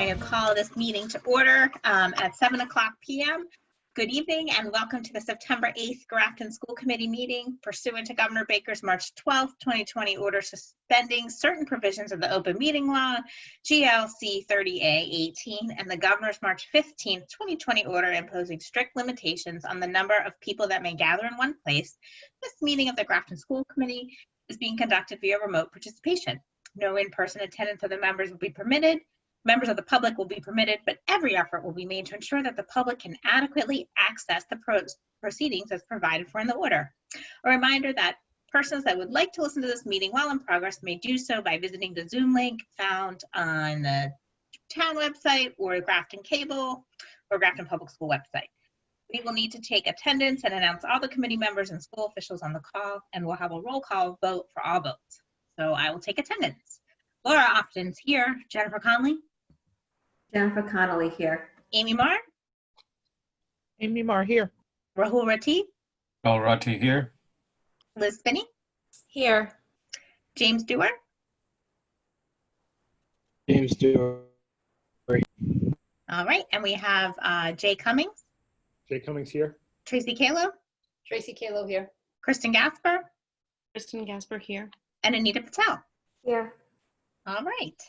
going to call this meeting to order at 7 o'clock p.m. Good evening and welcome to the September 8th Grafton School Committee meeting pursuant to Governor Baker's March 12th, 2020 order suspending certain provisions of the open meeting law, GLC 30A-18, and the Governor's March 15th, 2020 order imposing strict limitations on the number of people that may gather in one place. This meeting of the Grafton School Committee is being conducted via remote participation. No in-person attendance of the members will be permitted. Members of the public will be permitted, but every effort will be made to ensure that the public can adequately access the proceedings as provided for in the order. A reminder that persons that would like to listen to this meeting while in progress may do so by visiting the Zoom link found on the town website or Grafton Cable or Grafton Public School website. We will need to take attendance and announce all the committee members and school officials on the call, and we'll have a roll call vote for all votes. So I will take attendance. Laura Often's here. Jennifer Conley. Jennifer Connolly here. Amy Marr. Amy Marr here. Rahul Rati. Rahul Rati here. Liz Spinney. Here. James Dewar. James Dewar. All right, and we have Jay Cummings. Jay Cummings here. Tracy Kalo. Tracy Kalo here. Kristen Gasper. Kristen Gasper here. And Anita Patel. Here. All right.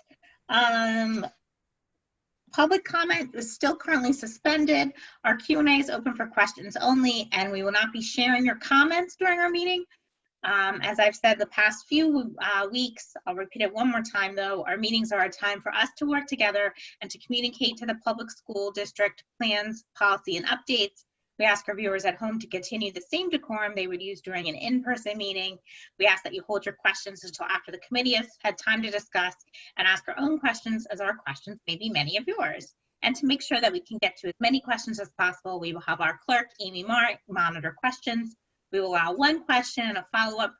Public comment is still currently suspended. Our Q&A is open for questions only, and we will not be sharing your comments during our meeting. As I've said the past few weeks, I'll repeat it one more time though, our meetings are a time for us to work together and to communicate to the public school district plans, policy, and updates. We ask our viewers at home to continue the same decorum they would use during an in-person meeting. We ask that you hold your questions until after the committee has had time to discuss and ask our own questions, as our questions may be many of yours. And to make sure that we can get to as many questions as possible, we will have our clerk, Amy Marr, monitor questions. We will allow one question and a follow-up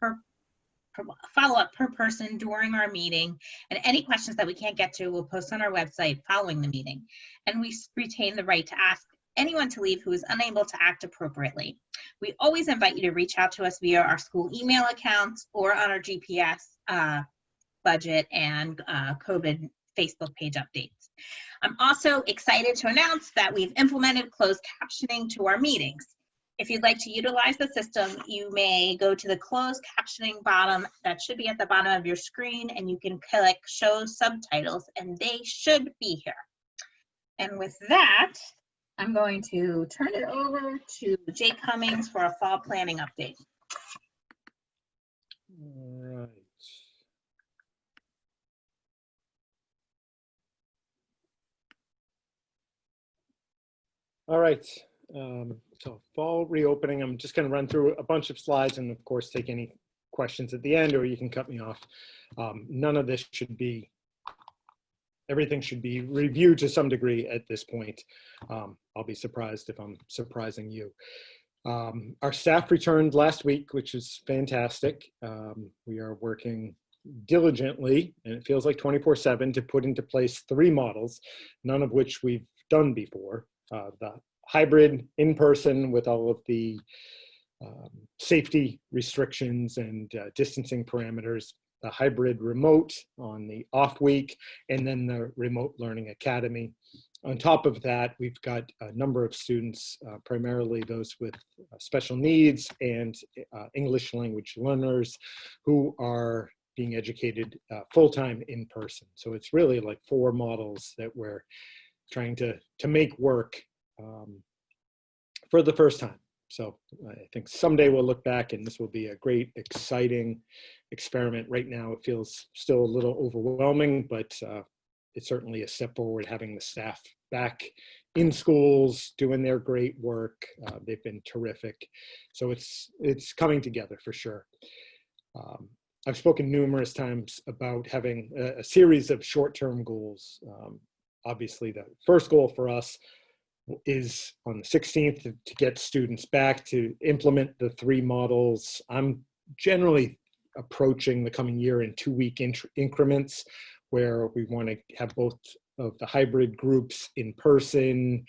per person during our meeting, and any questions that we can't get to we'll post on our website following the meeting. And we retain the right to ask anyone to leave who is unable to act appropriately. We always invite you to reach out to us via our school email accounts or on our GPS budget and COVID Facebook page updates. I'm also excited to announce that we've implemented closed captioning to our meetings. If you'd like to utilize the system, you may go to the closed captioning bottom that should be at the bottom of your screen, and you can click show subtitles, and they should be here. And with that, I'm going to turn it over to Jay Cummings for a fall planning update. All right. All right. So fall reopening, I'm just going to run through a bunch of slides and of course take any questions at the end, or you can cut me off. None of this should be, everything should be reviewed to some degree at this point. I'll be surprised if I'm surprising you. Our staff returned last week, which is fantastic. We are working diligently, and it feels like 24/7, to put into place 3 models, none of which we've done before. The hybrid in-person with all of the safety restrictions and distancing parameters, the hybrid remote on the off week, and then the remote learning academy. On top of that, we've got a number of students, primarily those with special needs and English language learners, who are being educated full-time in person. So it's really like 4 models that we're trying to make work for the first time. So I think someday we'll look back and this will be a great, exciting experiment. Right now it feels still a little overwhelming, but it's certainly a step forward having the staff back in schools doing their great work. They've been terrific. So it's coming together for sure. I've spoken numerous times about having a series of short-term goals. Obviously the first goal for us is on the 16th to get students back to implement the 3 models. I'm generally approaching the coming year in 2-week increments, where we want to have both of the hybrid groups in person,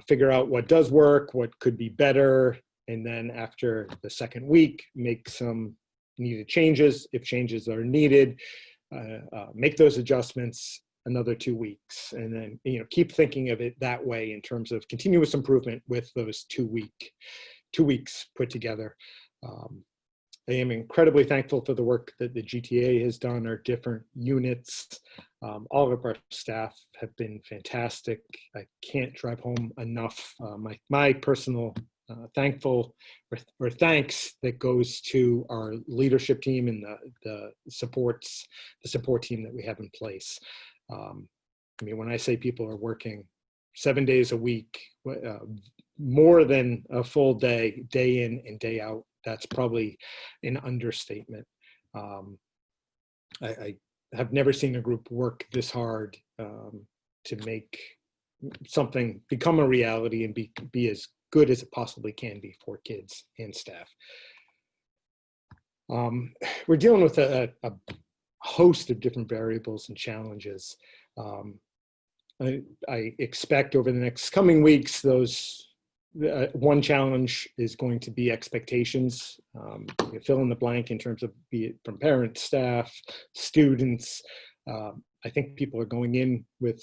figure out what does work, what could be better, and then after the 2nd week, make some needed changes if changes are needed, make those adjustments, another 2 weeks, and then, keep thinking of it that way in terms of continuous improvement with those 2 weeks put together. I am incredibly thankful for the work that the GTA has done, our different units. All of our staff have been fantastic. I can't drive home enough my personal thanks that goes to our leadership team and the support team that we have in place. When I say people are working 7 days a week, more than a full day in and day out, that's probably an understatement. I have never seen a group work this hard to make something become a reality and be as good as it possibly can be for kids and staff. We're dealing with a host of different variables and challenges. I expect over the next coming weeks, one challenge is going to be expectations. You fill in the blank in terms of be it from parents, staff, students. I think people are going in with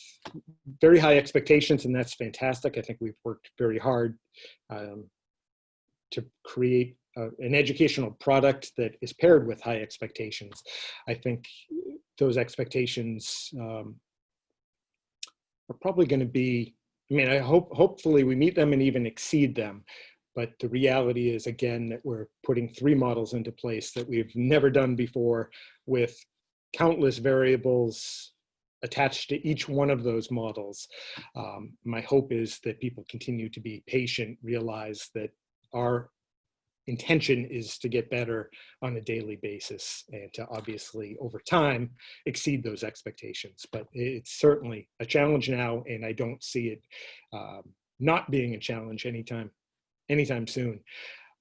very high expectations, and that's fantastic. I think we've worked very hard to create an educational product that is paired with high expectations. I think those expectations are probably going to be, hopefully we meet them and even exceed them. But the reality is, again, that we're putting 3 models into place that we've never done before, with countless variables attached to each one of those models. My hope is that people continue to be patient, realize that our intention is to get better on a daily basis and to obviously over time exceed those expectations. But it's certainly a challenge now, and I don't see it not being a challenge anytime soon.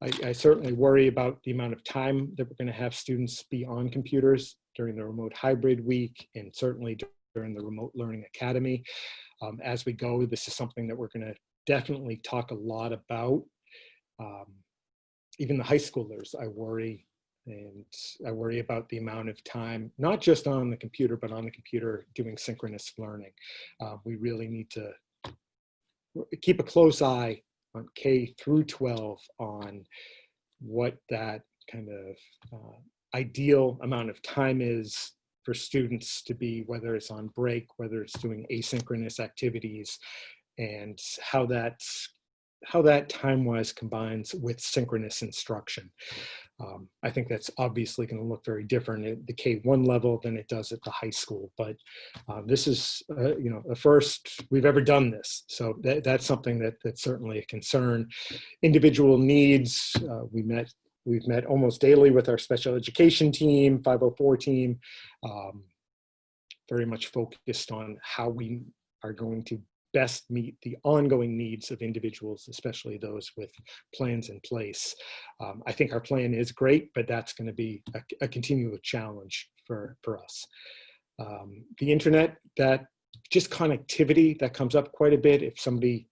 I certainly worry about the amount of time that we're going to have students be on computers during the remote hybrid week, and certainly during the remote learning academy. As we go, this is something that we're going to definitely talk a lot about. Even the high schoolers, I worry about the amount of time, not just on the computer, but on the computer doing synchronous learning. We really need to keep a close eye on K through 12 on what that kind of ideal amount of time is for students to be, whether it's on break, whether it's doing asynchronous activities, and how that time-wise combines with synchronous instruction. I think that's obviously going to look very different at the K1 level than it does at the high school. But this is, the first we've ever done this. So that's something that's certainly a concern. Individual needs, we've met almost daily with our special education team, 504 team, very much focused on how we are going to best meet the ongoing needs of individuals, especially those with plans in place. I think our plan is great, but that's going to be a continual challenge for us. The internet, that just connectivity, that comes up quite a bit. If somebody,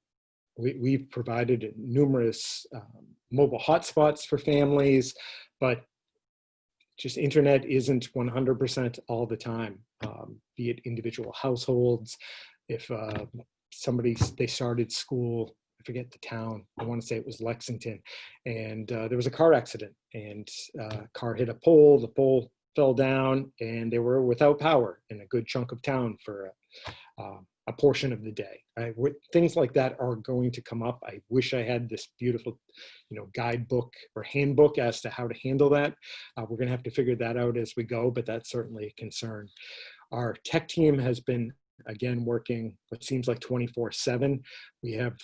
we've provided numerous mobile hotspots for families, but just internet isn't 100% all the time, be it individual households. If they started school, I forget the town, I want to say it was Lexington, and there was a car accident, and a car hit a pole, the pole fell down, and they were without power in a good chunk of town for a portion of the day. Things like that are going to come up. I wish I had this beautiful, guidebook or handbook as to how to handle that. We're going to have to figure that out as we go, but that's certainly a concern. Our tech team has been, again, working what seems like 24/7. We have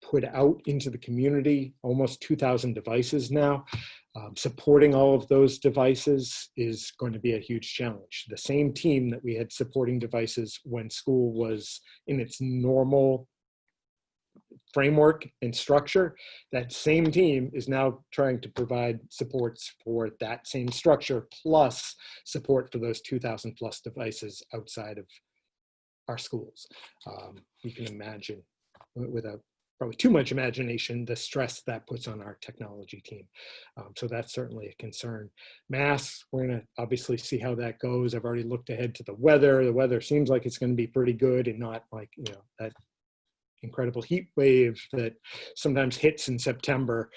put out into the community almost 2,000 devices now. Supporting all of those devices is going to be a huge challenge. The same team that we had supporting devices when school was in its normal framework and structure, that same team is now trying to provide supports for that same structure, plus support for those 2,000 plus devices outside of our schools. You can imagine with a probably too much imagination, the stress that puts on our technology team. So that's certainly a concern. Masks, we're going to obviously see how that goes. I've already looked ahead to the weather. The weather seems like it's going to be pretty good and not like, that incredible heat wave that sometimes hits in September.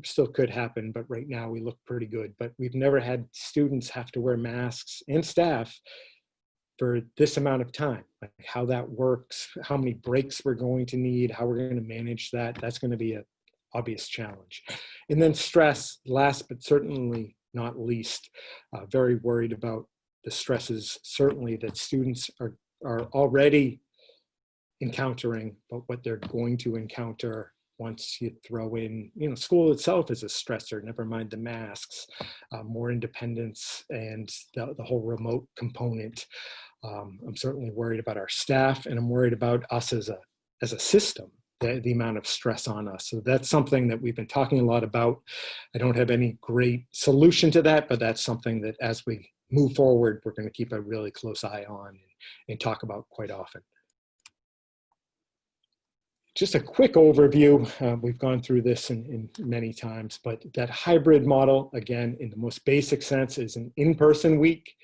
Still could happen, but right now we look pretty good. But we've never had students have to wear masks and staff for this amount of time. Like how that works, how many breaks we're going to need, how we're going to manage that. That's going to be an obvious challenge. And then stress, last but certainly not least, very worried about the stresses certainly that students are already encountering, but what they're going to encounter once you throw in, school itself is a stressor, never mind the masks, more independence and the whole remote component. I'm certainly worried about our staff, and I'm worried about us as a system, the amount of stress on us. So that's something that we've been talking a lot about. I don't have any great solution to that, but that's something that as we move forward, we're going to keep a really close eye on and talk about quite often. Just a quick overview. We've gone through this in many times, but that hybrid model, again, in the most basic sense, is an in-person week.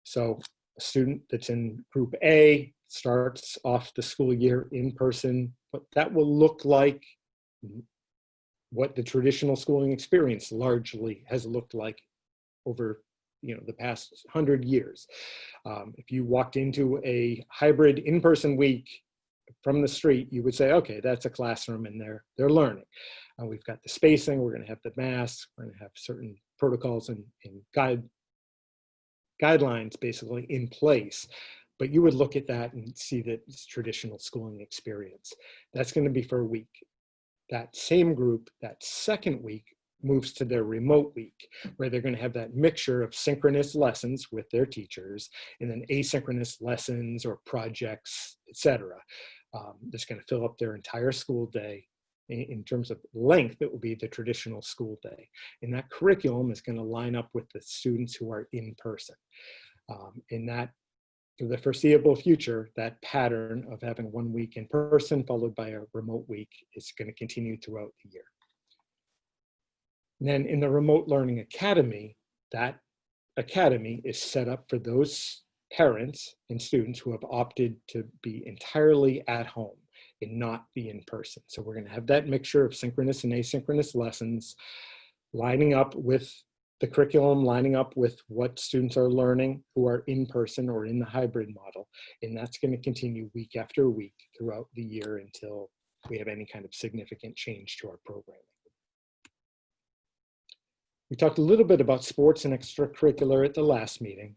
So a student that's in group A starts off the school year in person, but that will look like what the traditional schooling experience largely has looked like over the past 100 years. If you walked into a hybrid in-person week from the street, you would say, okay, that's a classroom and they're learning. We've got the spacing, we're going to have the masks, we're going to have certain protocols and guidelines basically in place. But you would look at that and see that it's traditional schooling experience. That's going to be for a week. That same group, that second week, moves to their remote week, where they're going to have that mixture of synchronous lessons with their teachers and then asynchronous lessons or projects, etc. That's going to fill up their entire school day. In terms of length, it will be the traditional school day. And that curriculum is going to line up with the students who are in person. And that, for the foreseeable future, that pattern of having 1 week in person followed by a remote week is going to continue throughout the year. And then in the Remote Learning Academy, that academy is set up for those parents and students who have opted to be entirely at home and not be in person. So we're going to have that mixture of synchronous and asynchronous lessons lining up with the curriculum, lining up with what students are learning who are in person or in the hybrid model. And that's going to continue week after week throughout the year until we have any kind of significant change to our programming. We talked a little bit about sports and extracurricular at the last meeting.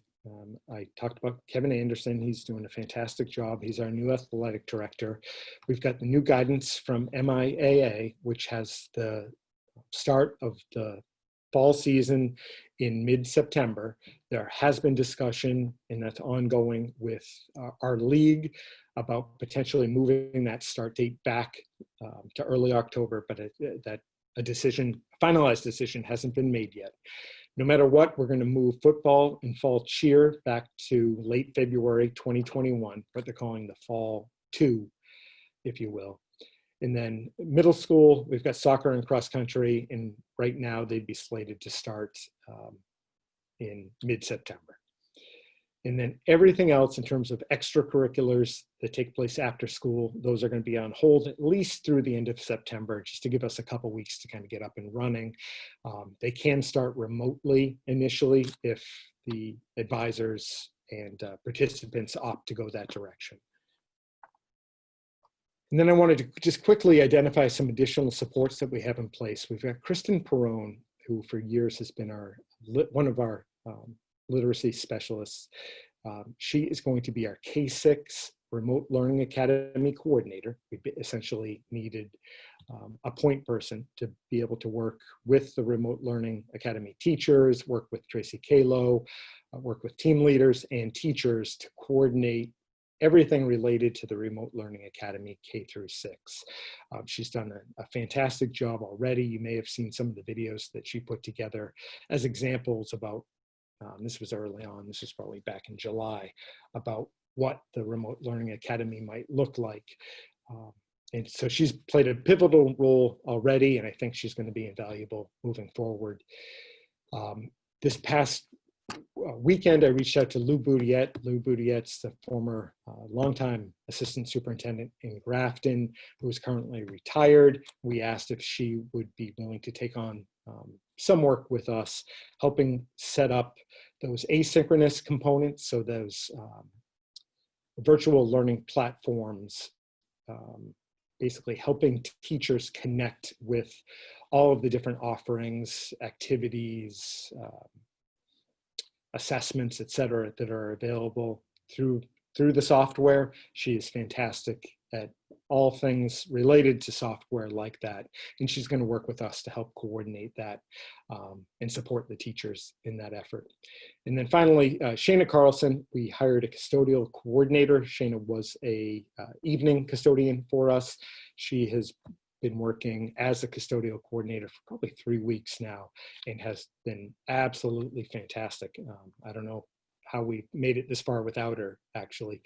I talked about Kevin Anderson. He's doing a fantastic job. He's our new athletic director. We've got the new guidance from MIAA, which has the start of the fall season in mid-September. There has been discussion, and that's ongoing with our league about potentially moving that start date back to early October, but a finalized decision hasn't been made yet. No matter what, we're going to move football and fall cheer back to late February 2021, what they're calling the fall 2, if you will. And then middle school, we've got soccer and cross country, and right now they'd be slated to start in mid-September. And then everything else in terms of extracurriculars that take place after school, those are going to be on hold at least through the end of September, just to give us a couple weeks to kind of get up and running. They can start remotely initially if the advisors and participants opt to go that direction. And then I wanted to just quickly identify some additional supports that we have in place. We've got Kristen Perrone, who for years has been one of our literacy specialists. She is going to be our K-6 Remote Learning Academy coordinator. We essentially needed a point person to be able to work with the Remote Learning Academy teachers, work with Tracy Kalo, work with team leaders and teachers to coordinate everything related to the Remote Learning Academy K through 6. She's done a fantastic job already. You may have seen some of the videos that she put together as examples about, this was early on, this was probably back in July, about what the Remote Learning Academy might look like. And so she's played a pivotal role already, and I think she's going to be invaluable moving forward. This past weekend, I reached out to Lou Boudiette. Lou Boudiette's the former longtime assistant superintendent in Grafton, who is currently retired. We asked if she would be willing to take on some work with us, helping set up those asynchronous components, so those virtual learning platforms, basically helping teachers connect with all of the different offerings, activities, assessments, et cetera, that are available through the software. She is fantastic at all things related to software like that. And she's going to work with us to help coordinate that and support the teachers in that effort. And then finally, Shana Carlson, we hired a custodial coordinator. Shana was a evening custodian for us. She has been working as a custodial coordinator for probably 3 weeks now and has been absolutely fantastic. I don't know how we made it this far without her, actually,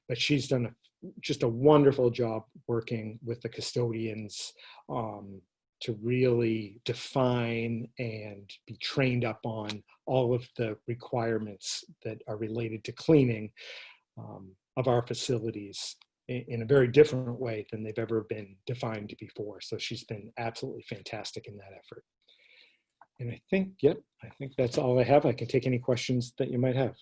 but she's done just a wonderful job working with the custodians to really define and be trained up on all of the requirements that are related to cleaning of our facilities in a very different way than they've ever been defined before. So she's been absolutely fantastic in that effort. And I think, yep, I think that's all I have. I can take any questions that you might have.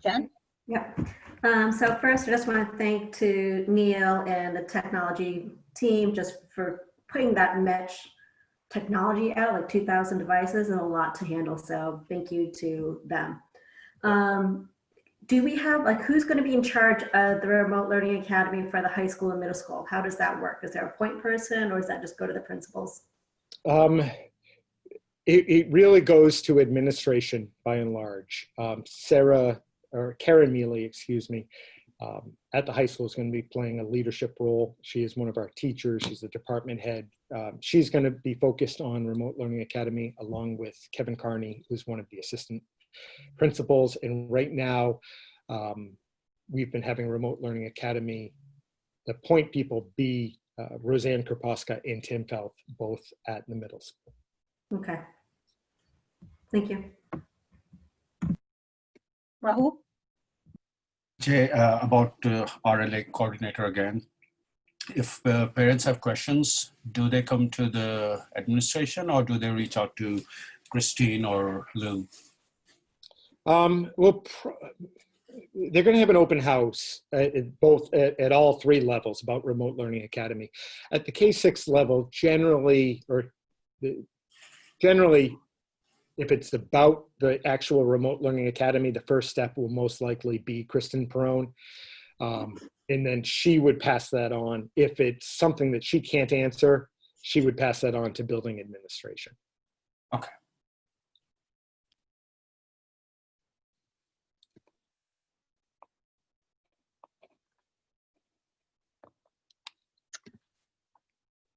Jen? Yep. So first, I just want to thank to Neil and the technology team just for putting that mesh technology out, like 2,000 devices and a lot to handle. So thank you to them. Do we have, like, who's going to be in charge of the Remote Learning Academy for the high school and middle school? How does that work? Is there a point person, or does that just go to the principals? It really goes to administration by and large. Karen Mealy, excuse me, at the high school is going to be playing a leadership role. She is one of our teachers. She's the department head. She's going to be focused on Remote Learning Academy along with Kevin Carney, who's one of the assistant principals. And right now, we've been having Remote Learning Academy, the point people be Roseanne Kerposka and Tim Felth, both at the middle school. Okay. Thank you. Rahul? Jay, about RLA coordinator again. If parents have questions, do they come to the administration or do they reach out to Christine or Lou? Well, they're going to have an open house at all 3 levels about Remote Learning Academy. At the K-6 level, generally, if it's about the actual Remote Learning Academy, the first step will most likely be Kristen Perone. And then she would pass that on. If it's something that she can't answer, she would pass that on to building administration. Okay.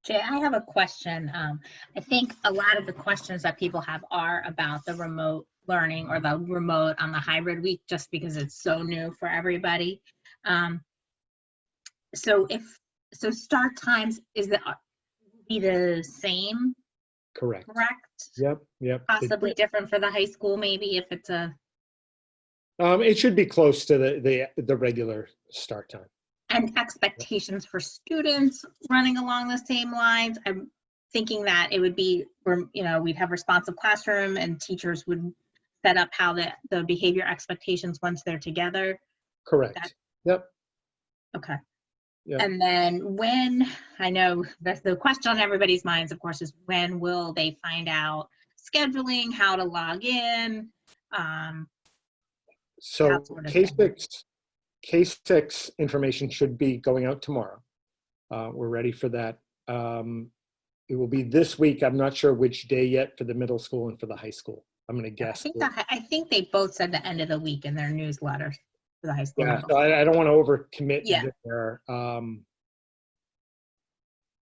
Jay, I have a question. I think a lot of the questions that people have are about the remote learning or the remote on the hybrid week, just because it's so new for everybody. So start times, be the same? Correct. Correct? Yep. Possibly different for the high school, maybe, if it's a. It should be close to the regular start time. And expectations for students running along the same lines. I'm thinking that it would be, we'd have responsive classroom and teachers would set up how the behavior expectations once they're together. Correct. Yep. Okay. Yep. And then I know that's the question on everybody's minds, of course, is when will they find out scheduling, how to log in? So that sort of thing. K-6 information should be going out tomorrow. We're ready for that. It will be this week. I'm not sure which day yet for the middle school and for the high school. I'm going to guess. I think they both said the end of the week in their newsletter for the high school. Yeah, so I don't want to overcommit there.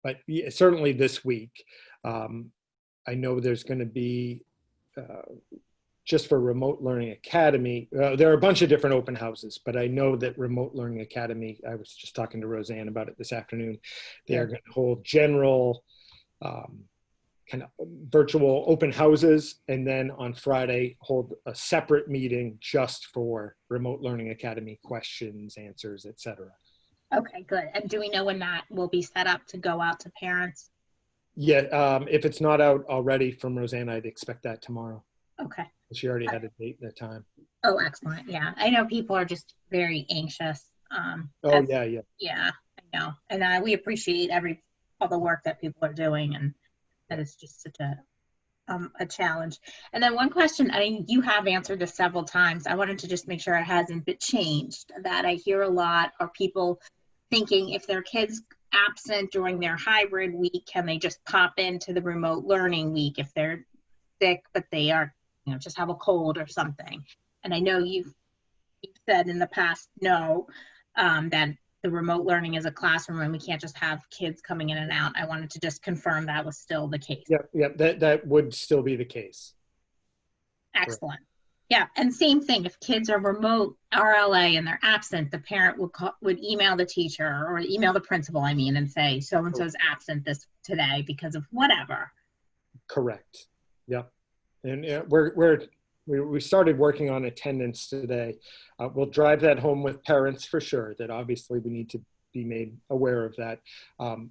But yeah, certainly this week. I know there's going to be just for Remote Learning Academy, there are a bunch of different open houses, but I know that Remote Learning Academy, I was just talking to Roseanne about it this afternoon, they are going to hold general kind of virtual open houses, and then on Friday hold a separate meeting just for Remote Learning Academy questions, answers, etc. Okay, good. And do we know when that will be set up to go out to parents? Yeah, if it's not out already from Roseanne, I'd expect that tomorrow. Okay. She already had a date and a time. Oh, excellent. Yeah, I know people are just very anxious. Oh, as- yeah, yeah. Yeah, I know. And we appreciate all the work that people are doing, and that is just such a challenge. And then one question, I mean, you have answered this several times. I wanted to just make sure it hasn't been changed. That I hear a lot are people thinking if their kids absent during their hybrid week, can they just pop into the remote learning week if they're sick, but they are, just have a cold or something. And I know you've said in the past, no, that the remote learning is a classroom and we can't just have kids coming in and out. I wanted to just confirm that was still the case. Yep, that would still be the case. Excellent. Yeah, and same thing, if kids are remote RLA and they're absent, the parent would email the teacher or email the principal, and say, so-and-so's absent today because of whatever. Correct. Yep. And we started working on attendance today. We'll drive that home with parents for sure, that obviously we need to be made aware of that. For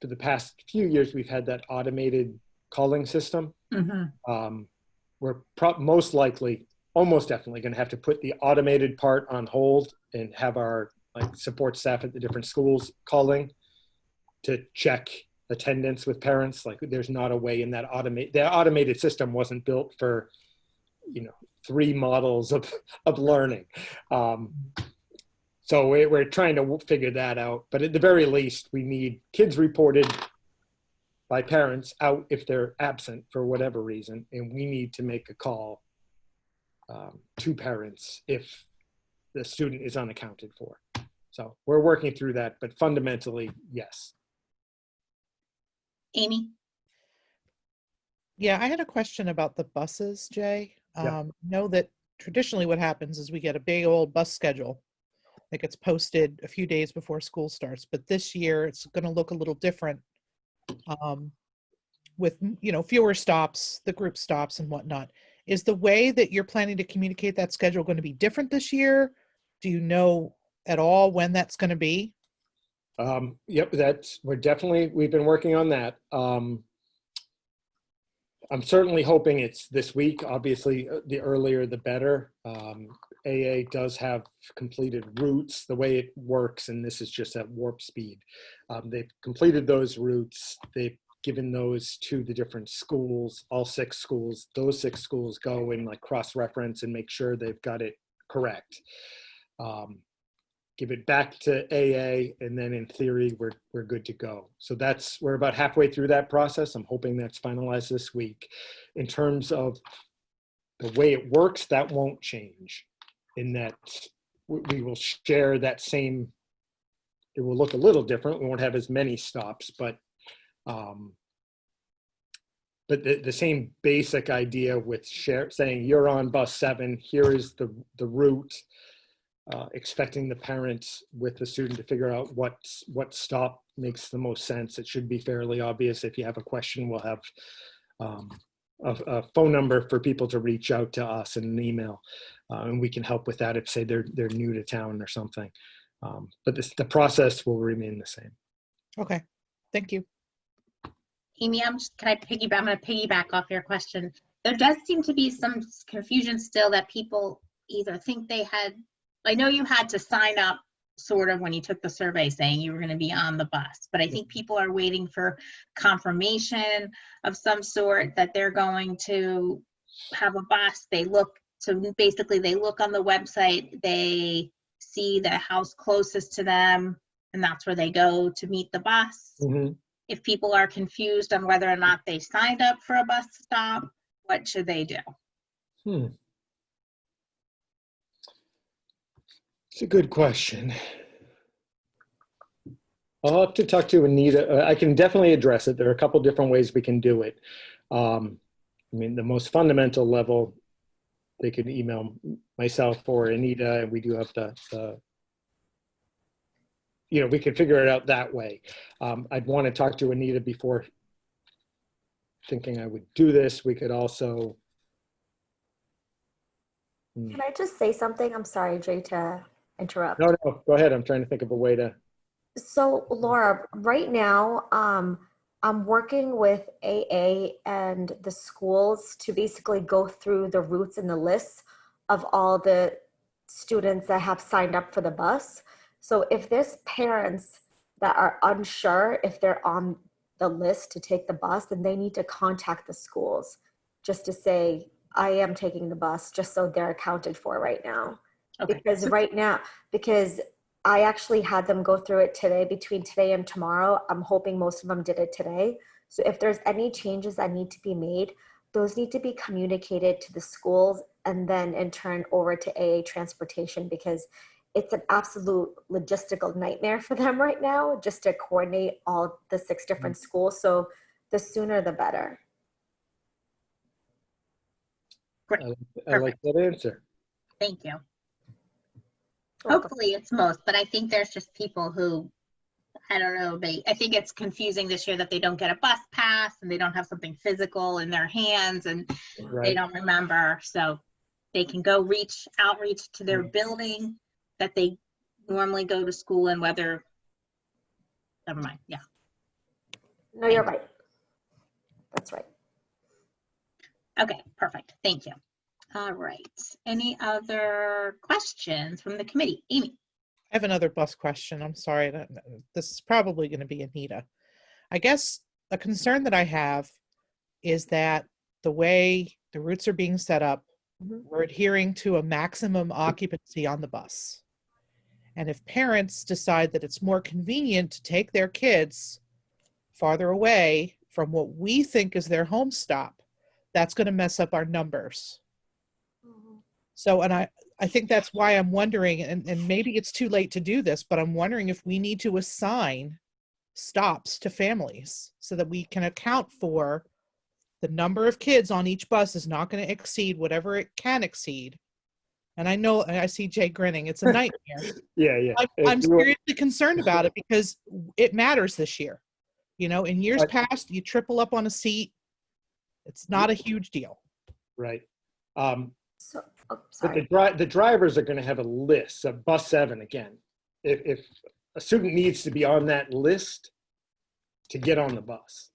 the past few years, we've had that automated calling system. Mm-hmm. We're most likely, almost definitely going to have to put the automated part on hold and have our support staff at the different schools calling to check attendance with parents. There's not a way in that automated system wasn't built for 3 models of learning. So we're trying to figure that out, but at the very least we need kids reported by parents out if they're absent for whatever reason, and we need to make a call to parents if the student is unaccounted for. So we're working through that, but fundamentally, yes. Amy? Yeah, I had a question about the buses, Jay. Yeah. Know that traditionally what happens is we get a big old bus schedule that gets posted a few days before school starts, but this year it's going to look a little different with, fewer stops, the group stops and whatnot. Is the way that you're planning to communicate that schedule going to be different this year? Do you know at all when that's going to be? Yep, we've been working on that. I'm certainly hoping it's this week. Obviously, the earlier the better. AA does have completed routes. The way it works, and this is just at warp speed, they've completed those routes. They've given those to the different schools, all 6 schools. Those 6 schools go and cross-reference and make sure they've got it correct. Give it back to AA, and then in theory, we're good to go. So we're about halfway through that process. I'm hoping that's finalized this week. In terms of the way it works, that won't change, in that we will share that same, it will look a little different. We won't have as many stops, but the same basic idea with saying you're on bus 7, here is the route, expecting the parents with the student to figure out what stop makes the most sense. It should be fairly obvious. If you have a question, we'll have a phone number for people to reach out to us in an email, and we can help with that if, say, they're new to town or something. But the process will remain the same. Okay, thank you. Amy, I'm going to piggyback off your question. There does seem to be some confusion still that people either think I know you had to sign up sort of when you took the survey saying you were going to be on the bus, but I think people are waiting for confirmation of some sort that they're going to have a bus. They look on the website, they see the house closest to them, and that's where they go to meet the bus. Mm-hmm. If people are confused on whether or not they signed up for a bus stop, what should they do? It's a good question. I'll have to talk to Anita. I can definitely address it. There are a couple different ways we can do it. The most fundamental level, they could email myself or Anita, and we do have we could figure it out that way. I'd want to talk to Anita before thinking I would do this. We could also. Can I just say something? I'm sorry, Jay, to interrupt. No, go ahead. I'm trying to think of a way to. So Laura, right now, I'm working with AA and the schools to basically go through the routes and the lists of all the students that have signed up for the bus. So if there's parents that are unsure if they're on the list to take the bus, then they need to contact the schools just to say, I am taking the bus, just so they're accounted for right now. Okay. Because I actually had them go through it today, between today and tomorrow. I'm hoping most of them did it today. So if there's any changes that need to be made, those need to be communicated to the schools and then in turn over to AA Transportation, because it's an absolute logistical nightmare for them right now just to coordinate all the 6 different schools. So the sooner the better. I like that answer. Thank you. Welcome. Hopefully it's most, but I think there's just people who, I don't know, I think it's confusing this year that they don't get a bus pass and they don't have something physical in their hands and they Right. don't remember. So they can go outreach to their building that they normally go to school in, whether, never mind, yeah. No, you're right. That's right. Okay, perfect, thank you. All right, any other questions from the committee? Amy? I have another bus question. I'm sorry. This is probably going to be Anita. I guess a concern that I have is that the way the routes are being set up, we're adhering to a maximum occupancy on the bus. And if parents decide that it's more convenient to take their kids farther away from what we think is their home stop, that's going to mess up our numbers. So, and I think that's why I'm wondering, and maybe it's too late to do this, but I'm wondering if we need to assign stops to families so that we can account for the number of kids on each bus is not going to exceed whatever it can exceed. And I know, I see Jay grinning, it's a nightmare. Yeah. I'm seriously concerned about it because it matters this year. You know, in years past, you triple up on a seat. It's not a huge deal. Right. So, But sorry. the drivers are going to have a list, a bus 7 again. If a student needs to be on that list to get on the bus.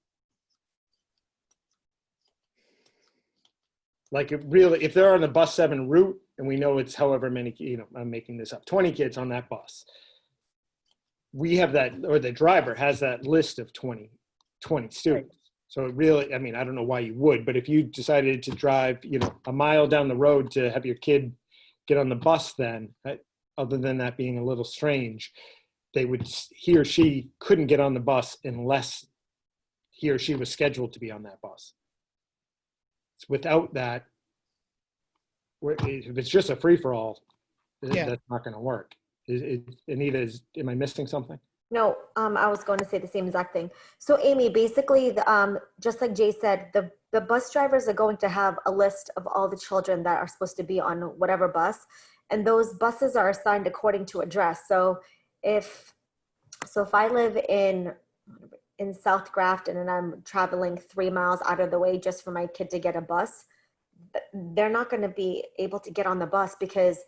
Like if they're on the bus 7 route and we know it's however many, I'm making this up, 20 kids on that bus. We have that, or the driver has that list of 20 students. So it really, I mean, I don't know why you would, but if you decided to drive, a mile down the road to have your kid get on the bus, then other than that being a little strange, he or she couldn't get on the bus unless he or she was scheduled to be on that bus. Without that, if it's just a free-for-all, that's not going to work. Anita, am I missing something? No, I was going to say the same exact thing. So Amy, basically, just like Jay said, the bus drivers are going to have a list of all the children that are supposed to be on whatever bus, and those buses are assigned according to address. So if I live in South Grafton and I'm traveling 3 miles out of the way just for my kid to get a bus, they're not going to be able to get on the bus because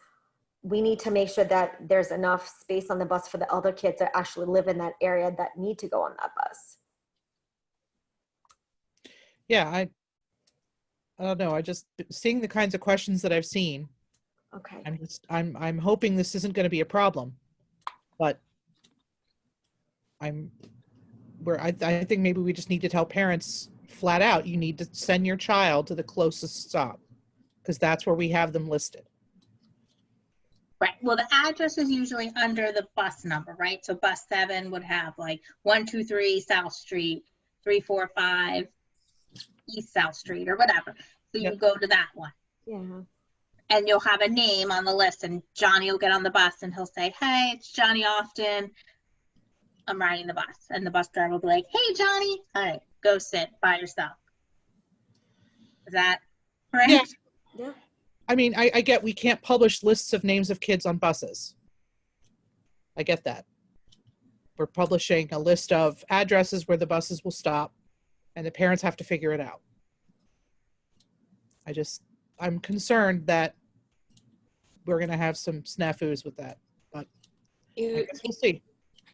we need to make sure that there's enough space on the bus for the other kids that actually live in that area that need to go on that bus. Yeah, I don't know. I just seeing the kinds of questions that I've seen. Okay. I'm hoping this isn't going to be a problem, but I think maybe we just need to tell parents flat out, you need to send your child to the closest stop because that's where we have them listed. Right, well, the address is usually under the bus number, right? So bus 7 would have like 123 South Street, 345 East South Street or whatever. So you go to that one. Yeah. And you'll have a name on the list and Johnny will get on the bus and he'll say, hey, it's Johnny Often. I'm riding the bus. And the bus driver will be like, hey, Johnny, all right, go sit by yourself. Is that correct? Yeah. Yeah. I mean, I get we can't publish lists of names of kids on buses. I get that. We're publishing a list of addresses where the buses will stop, and the parents have to figure it out. I'm concerned that we're going to have some snafus with that, but I guess we'll see.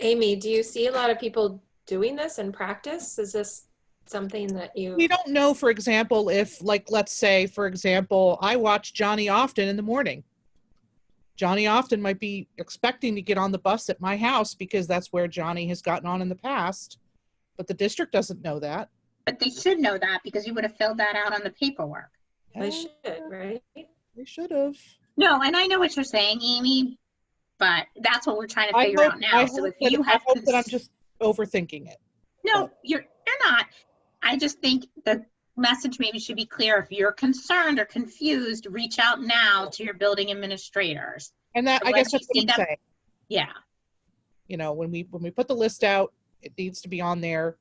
Amy, do you see a lot of people doing this in practice? Is this something that you... We don't know, for example, if, like, let's say, for example, I watch Johnny Often in the morning. Johnny Often might be expecting to get on the bus at my house because that's where Johnny has gotten on in the past, but the district doesn't know that. But they should know that because you would have filled that out on the paperwork. They should, right? They should have. No, and I know what you're saying, Amy, but that's what we're trying to figure out now. So if you have, I hope that I'm just overthinking it. no, you're not. I just think the message maybe should be clear. If you're concerned or confused, reach out now to your building administrators. And that, So I guess once you that's what see I'm them- saying. Yeah, You know, when we put the list out, it needs to be on there.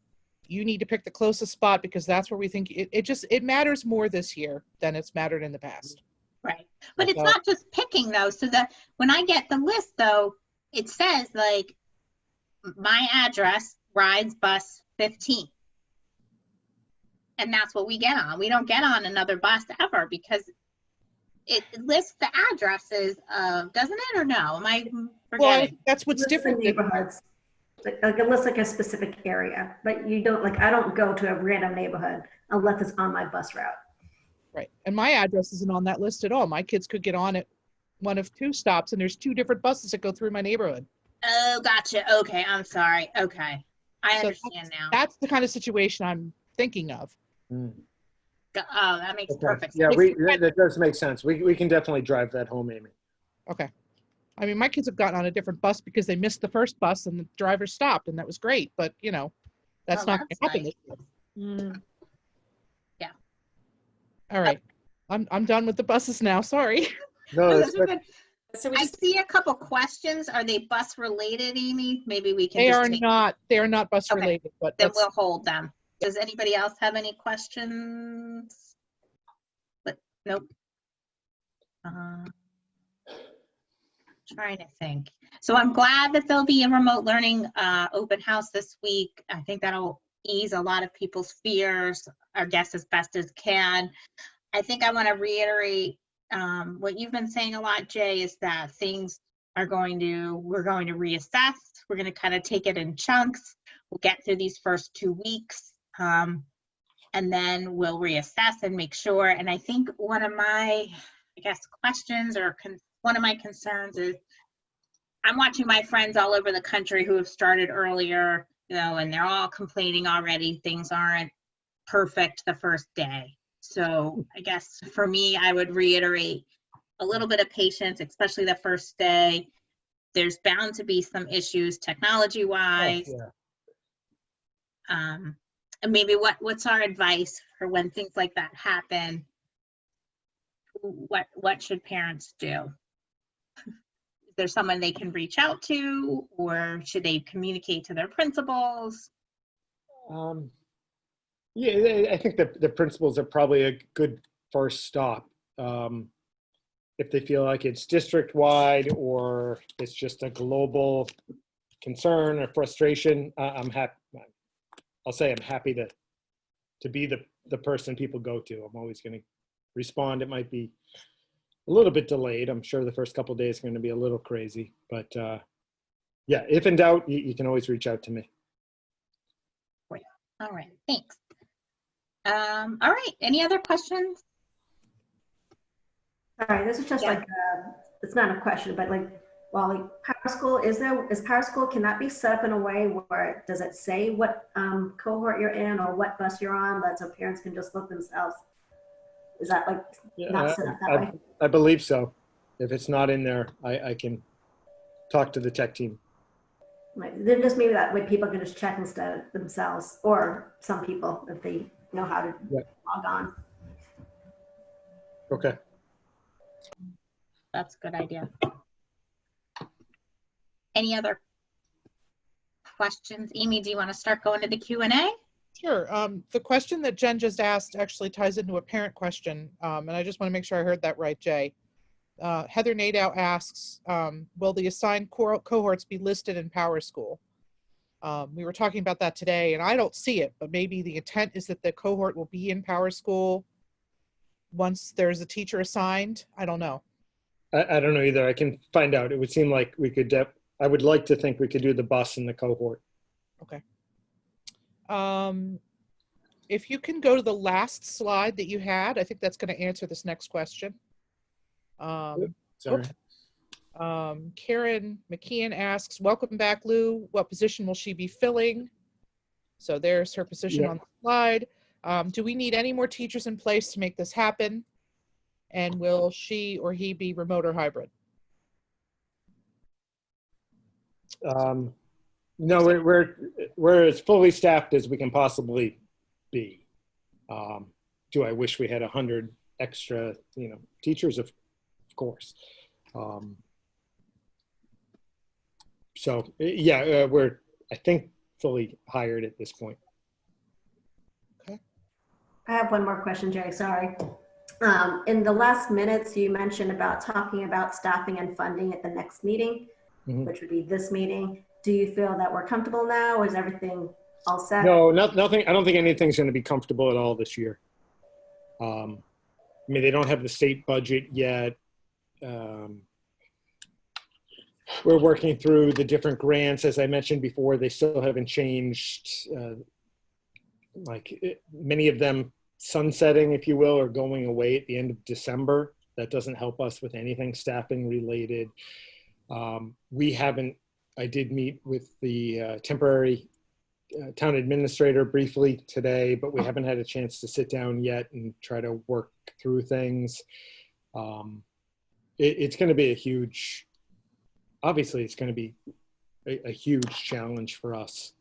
You need to pick the closest spot because that's where we think it matters more this year than it's mattered in the past. right. But it's So- not just picking though. So that when I get the list though, it says like my address rides bus 15. And that's what we get on. We don't get on another bus ever because it lists the addresses of, doesn't it, or no? Am I Well, forgetting? that's what's List the different. neighborhoods. Like it lists like a specific area, but you don't, like, I don't go to a random neighborhood unless it's on my bus route. Right. And my address isn't on that list at all. My kids could get on at one of two stops and there's two different buses that go through my neighborhood. Oh, gotcha. Okay, I'm sorry. Okay. I So understand now. That's the kind of situation I'm thinking of. Oh, that makes Okay. perfect Yeah, sense. that does make sense. We can definitely drive that home, Amy. Okay. I mean, my kids have gotten on a different bus because they missed the first bus and the driver stopped and that was great. But, you know, that's Oh, not going to that's happen nice. this year. Mm. All right. I'm done with the buses now. Sorry. No, Oh, that's those are good. good. So we I just, see a couple questions. Are they bus related, Amy? Maybe we can They just are take, not bus Okay. related, but then that's, we'll hold them. Does anybody else have any questions? But nope. Trying to think. So I'm glad that there'll be a remote learning open house this week. I think that'll ease a lot of people's fears, I guess, as best as can. I think I want to reiterate what you've been saying a lot, Jay, is that things we're going to reassess. We're going to kind of take it in chunks. We'll get through these first 2 weeks. And then we'll reassess and make sure. And I think one of my, I guess, questions or one of my concerns is I'm watching my friends all over the country who have started earlier, you know, and they're all complaining already. Things aren't perfect the first day. So I guess for me, I would reiterate a little bit of patience, especially the first day. There's bound to be some issues technology-wise. Oh, yeah. And maybe what's our advice for when things like that happen? What should parents do? Is there someone they can reach out to, or should they communicate to their principals? Yeah, I think the principals are probably a good first stop. If they feel like it's district-wide or it's just a global concern or frustration, I'm happy. I'll say I'm happy to be the person people go to. I'm always going to respond. It might be a little bit delayed. I'm sure the first couple of days are going to be a little crazy, but yeah, if in doubt, you can always reach out to me. All right, thanks. All right, any other questions? Sorry, this is just Yeah. like, it's not a question, but like, well, like PowerSchool, is PowerSchool, can that be set up in a way where, does it say what cohort you're in or what bus you're on, that so parents can just look themselves? Is that like not set up that way? I believe so. If it's not in there, I can talk to the tech team. Like, then just maybe that way people can just check instead of themselves, or some people, if they know how to Yeah. log on. Okay. That's a good idea. Any other questions? Amy, do you want to start going to the Q&A? Sure. The question that Jen just asked actually ties into a parent question, and I just want to make sure I heard that right, Jay. Heather Nadeau asks, will the assigned cohorts be listed in Power School? We were talking about that today, and I don't see it, but maybe the intent is that the cohort will be in Power School once there's a teacher assigned. I don't know. I don't know either. I can find out. It would seem like we could, I would like to think we could do the bus and the cohort. Okay. If you can go to the last slide that you had, I think that's going to answer this next question. Sorry. Karen McKeon asks, welcome back, Lou. What position will she be filling? So there's her position on the slide. Do we need any more teachers in place to make this happen? And will she or he be remote or hybrid? No, we're as fully staffed as we can possibly be. Do I wish we had 100 extra, teachers? Of course. So yeah, we're, I think, fully hired at this point. Okay. I have one more question, Jay, sorry. In the last minutes, you mentioned about talking about staffing and funding at the next meeting, which would be this meeting. Do you feel that we're comfortable now, or is everything all set? No, nothing. I don't think anything's going to be comfortable at all this year. I mean, they don't have the state budget yet. We're working through the different grants. As I mentioned before, they still haven't changed. Many of them sunsetting, if you will, or going away at the end of December. That doesn't help us with anything staffing related. I did meet with the temporary town administrator briefly today, but we haven't had a chance to sit down yet and try to work through things. It's going to be obviously it's going to be a huge challenge for us.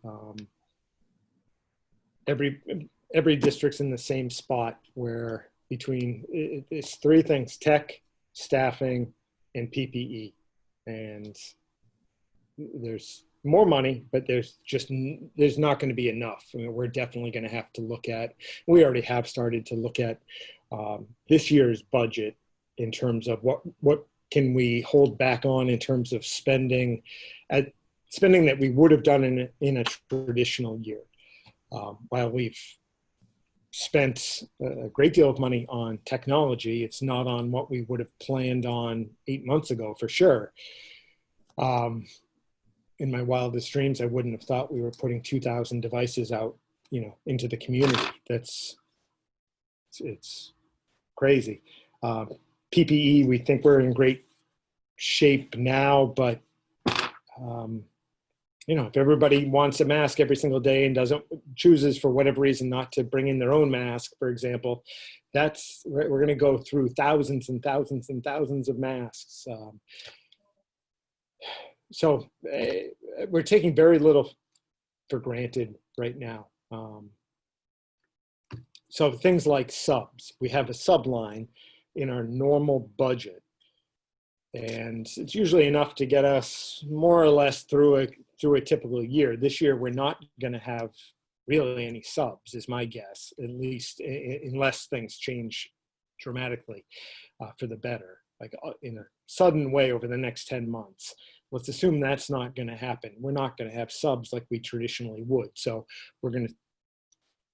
Every district's in the same spot where it's three things: tech, staffing, and PPE. And there's more money, but there's not going to be enough. I mean, we're definitely going to have to look at, we already have started to look at this year's budget in terms of what can we hold back on in terms of spending that we would have done in a traditional year. While we've spent a great deal of money on technology, it's not on what we would have planned on 8 months ago, for sure. In my wildest dreams, I wouldn't have thought we were putting 2,000 devices out, into the community. It's crazy. PPE, we think we're in great shape now, but if everybody wants a mask every single day and chooses for whatever reason not to bring in their own mask, for example, we're going to go through thousands and thousands and thousands of masks. So we're taking very little for granted right now. So things like subs, we have a sub line in our normal budget, and it's usually enough to get us more or less through a typical year. This year, we're not going to have really any subs, is my guess, at least unless things change dramatically for the better, like in a sudden way over the next 10 months. Let's assume that's not going to happen. We're not going to have subs like we traditionally would. So we're going to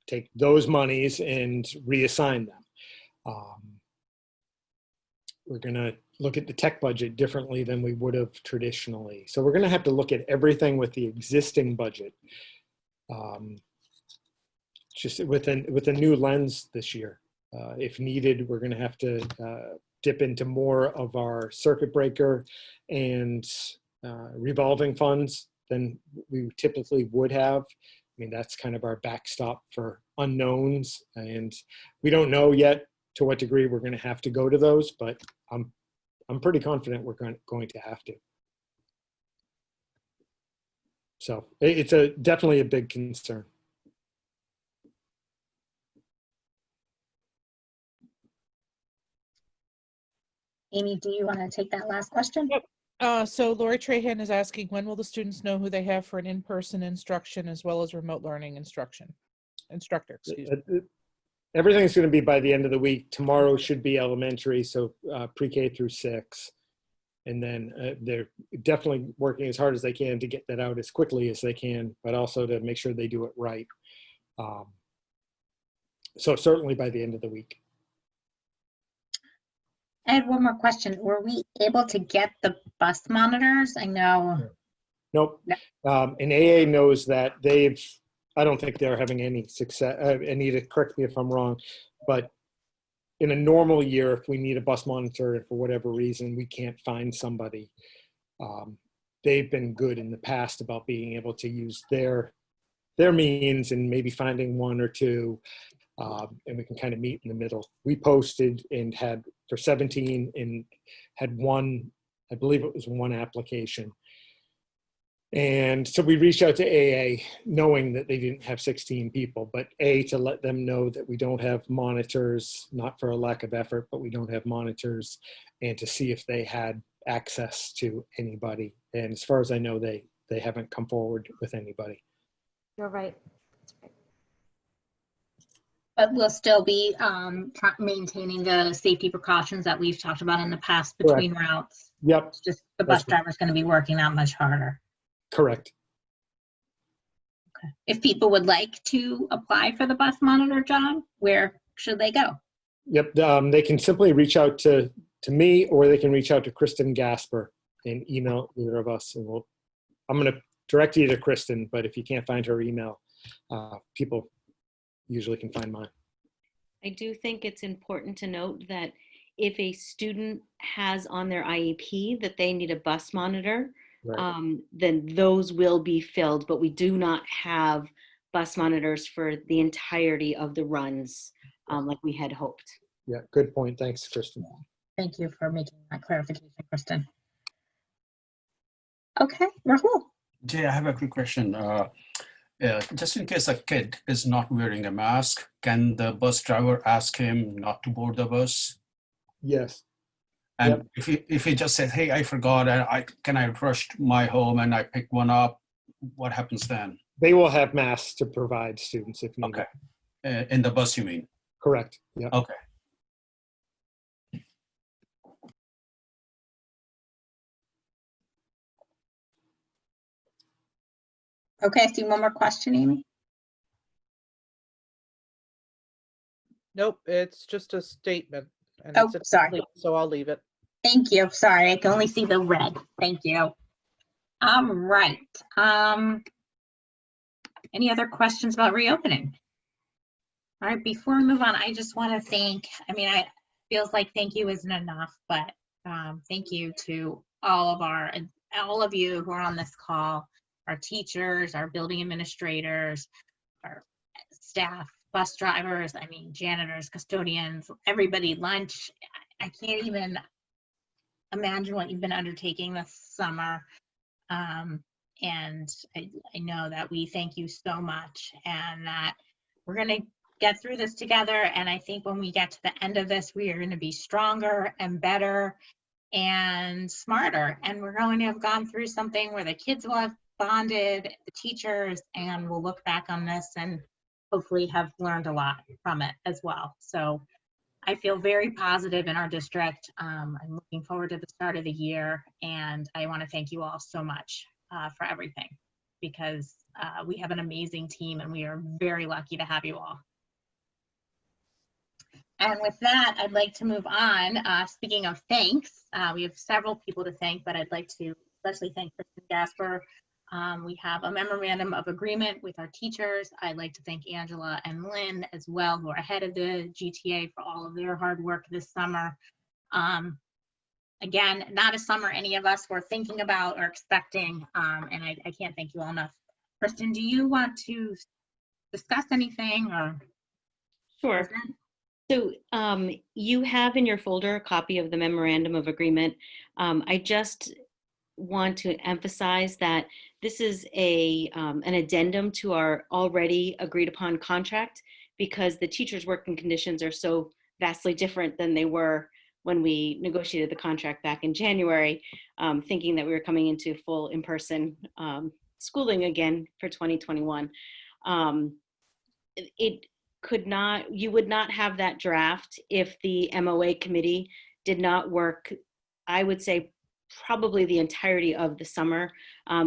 take those monies and reassign them. We're going to look at the tech budget differently than we would have traditionally. So we're going to have to look at everything with the existing budget, just with a new lens this year. If needed, we're going to have to dip into more of our circuit breaker and revolving funds than we typically would have. I mean, that's kind of our backstop for unknowns, and we don't know yet to what degree we're going to have to go to those, but I'm pretty confident we're going to have to. So it's definitely a big concern. Amy, do you want to take that last question? Yep. So Lori Trahan is asking, when will the students know who they have for an in-person instruction as well as remote learning instruction? instructor, excuse me. Everything's going to be by the end of the week. Tomorrow should be elementary, so pre-K through 6. And then they're definitely working as hard as they can to get that out as quickly as they can, but also to make sure they do it right. So certainly by the end of the week. I had one more question. Were we able to get the bus monitors? I know. Nope. No. And AA knows that I don't think they're having any success. Anita, correct me if I'm wrong, but in a normal year, if we need a bus monitor and for whatever reason we can't find somebody, they've been good in the past about being able to use their means and maybe finding one or two, and we can kind of meet in the middle. We posted and had for 17 and had one, I believe it was one application. And so we reached out to AA knowing that they didn't have 16 people, but to let them know that we don't have monitors, not for a lack of effort, but we don't have monitors, and to see if they had access to anybody. And as far as I know, they haven't come forward with anybody. You're right. That's right. But we'll still be maintaining the safety precautions that we've talked about in the past between routes. Yep, It's just the bus That's right. driver's going to be working that much harder. correct. Okay. If people would like to apply for the bus monitor job, where should they go? Yep, they can simply reach out to me, or they can reach out to Kristen Gasper and email either of us. And I'm going to direct you to Kristen, but if you can't find her email, people usually can find mine. I do think it's important to note that if a student has on their IEP that they need a bus monitor, Right. then those will be filled, but we do not have bus monitors for the entirety of the runs like we had hoped. Yeah, good point. Thanks, Kristen. Thank you for making that clarification, Kristen. Okay, Rahul. Jay, I have a quick question. Just in case a kid is not wearing a mask, can the bus driver ask him not to board the bus? Yes. And if he just says, "Hey, I forgot, and I rushed my home and I picked one up," what happens then? They will have masks to provide students if needed. Okay, in the bus, you mean? Correct. Yeah. Okay. Okay, I see one more question, Amy. Nope, it's just a statement. And Oh, it's sorry. incomplete, so I'll leave it. Thank you. Sorry, I can only see the red. Thank you. All right. Any other questions about reopening? All right, before we move on, I just want to thank, I feels like thank you isn't enough, but thank you to all of you who are on this call, our teachers, our building administrators, our staff, bus drivers, janitors, custodians, everybody, lunch. I can't even imagine what you've been undertaking this summer. And I know that we thank you so much, and that we're going to get through this together. And I think when we get to the end of this, we are going to be stronger and better and smarter. And we're going to have gone through something where the kids will have bonded, the teachers, and we'll look back on this and hopefully have learned a lot from it as well. So I feel very positive in our district. I'm looking forward to the start of the year, and I want to thank you all so much for everything, because we have an amazing team and we are very lucky to have you all. And with that, I'd like to move on. Speaking of thanks, we have several people to thank, but I'd like to especially thank Kristen Gasper. We have a memorandum of agreement with our teachers. I'd like to thank Angela and Lynn as well, who are ahead of the GTA, for all of their hard work this summer. Again, not a summer any of us were thinking about or expecting, and I can't thank you all enough. Kristen, do you want to discuss anything or? Sure. So you have in your folder a copy of the Memorandum of Agreement. I just want to emphasize that this is an addendum to our already agreed upon contract, because the teachers' working conditions are so vastly different than they were when we negotiated the contract back in January, thinking that we were coming into full in-person schooling again for 2021. it could not, you would not have that draft if the MOA committee did not work, I would say, probably the entirety of the summer.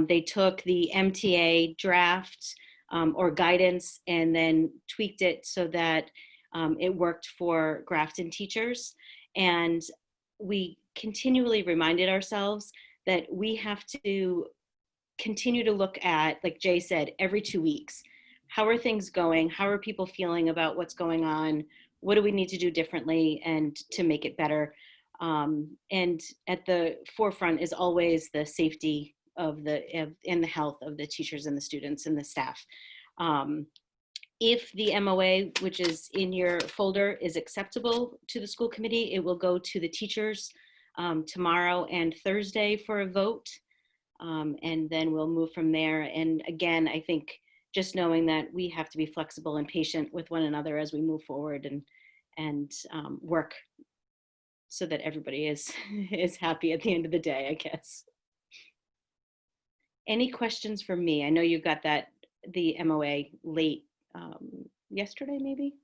They took the MTA draft or guidance and then tweaked it so that it worked for Grafton teachers. And we continually reminded ourselves that we have to continue to look at, like Jay said, every 2 weeks. How are things going? How are people feeling about what's going on? What do we need to do differently and to make it better? And at the forefront is always the safety and the health of the teachers and the students and the staff. If the MOA, which is in your folder, is acceptable to the school committee, it will go to the teachers tomorrow and Thursday for a vote. And then we'll move from there. And again, I think just knowing that we have to be flexible and patient with one another as we move forward and work so that everybody is happy at the end of the day, I guess. Any questions for me? I know you got the MOA late yesterday, maybe?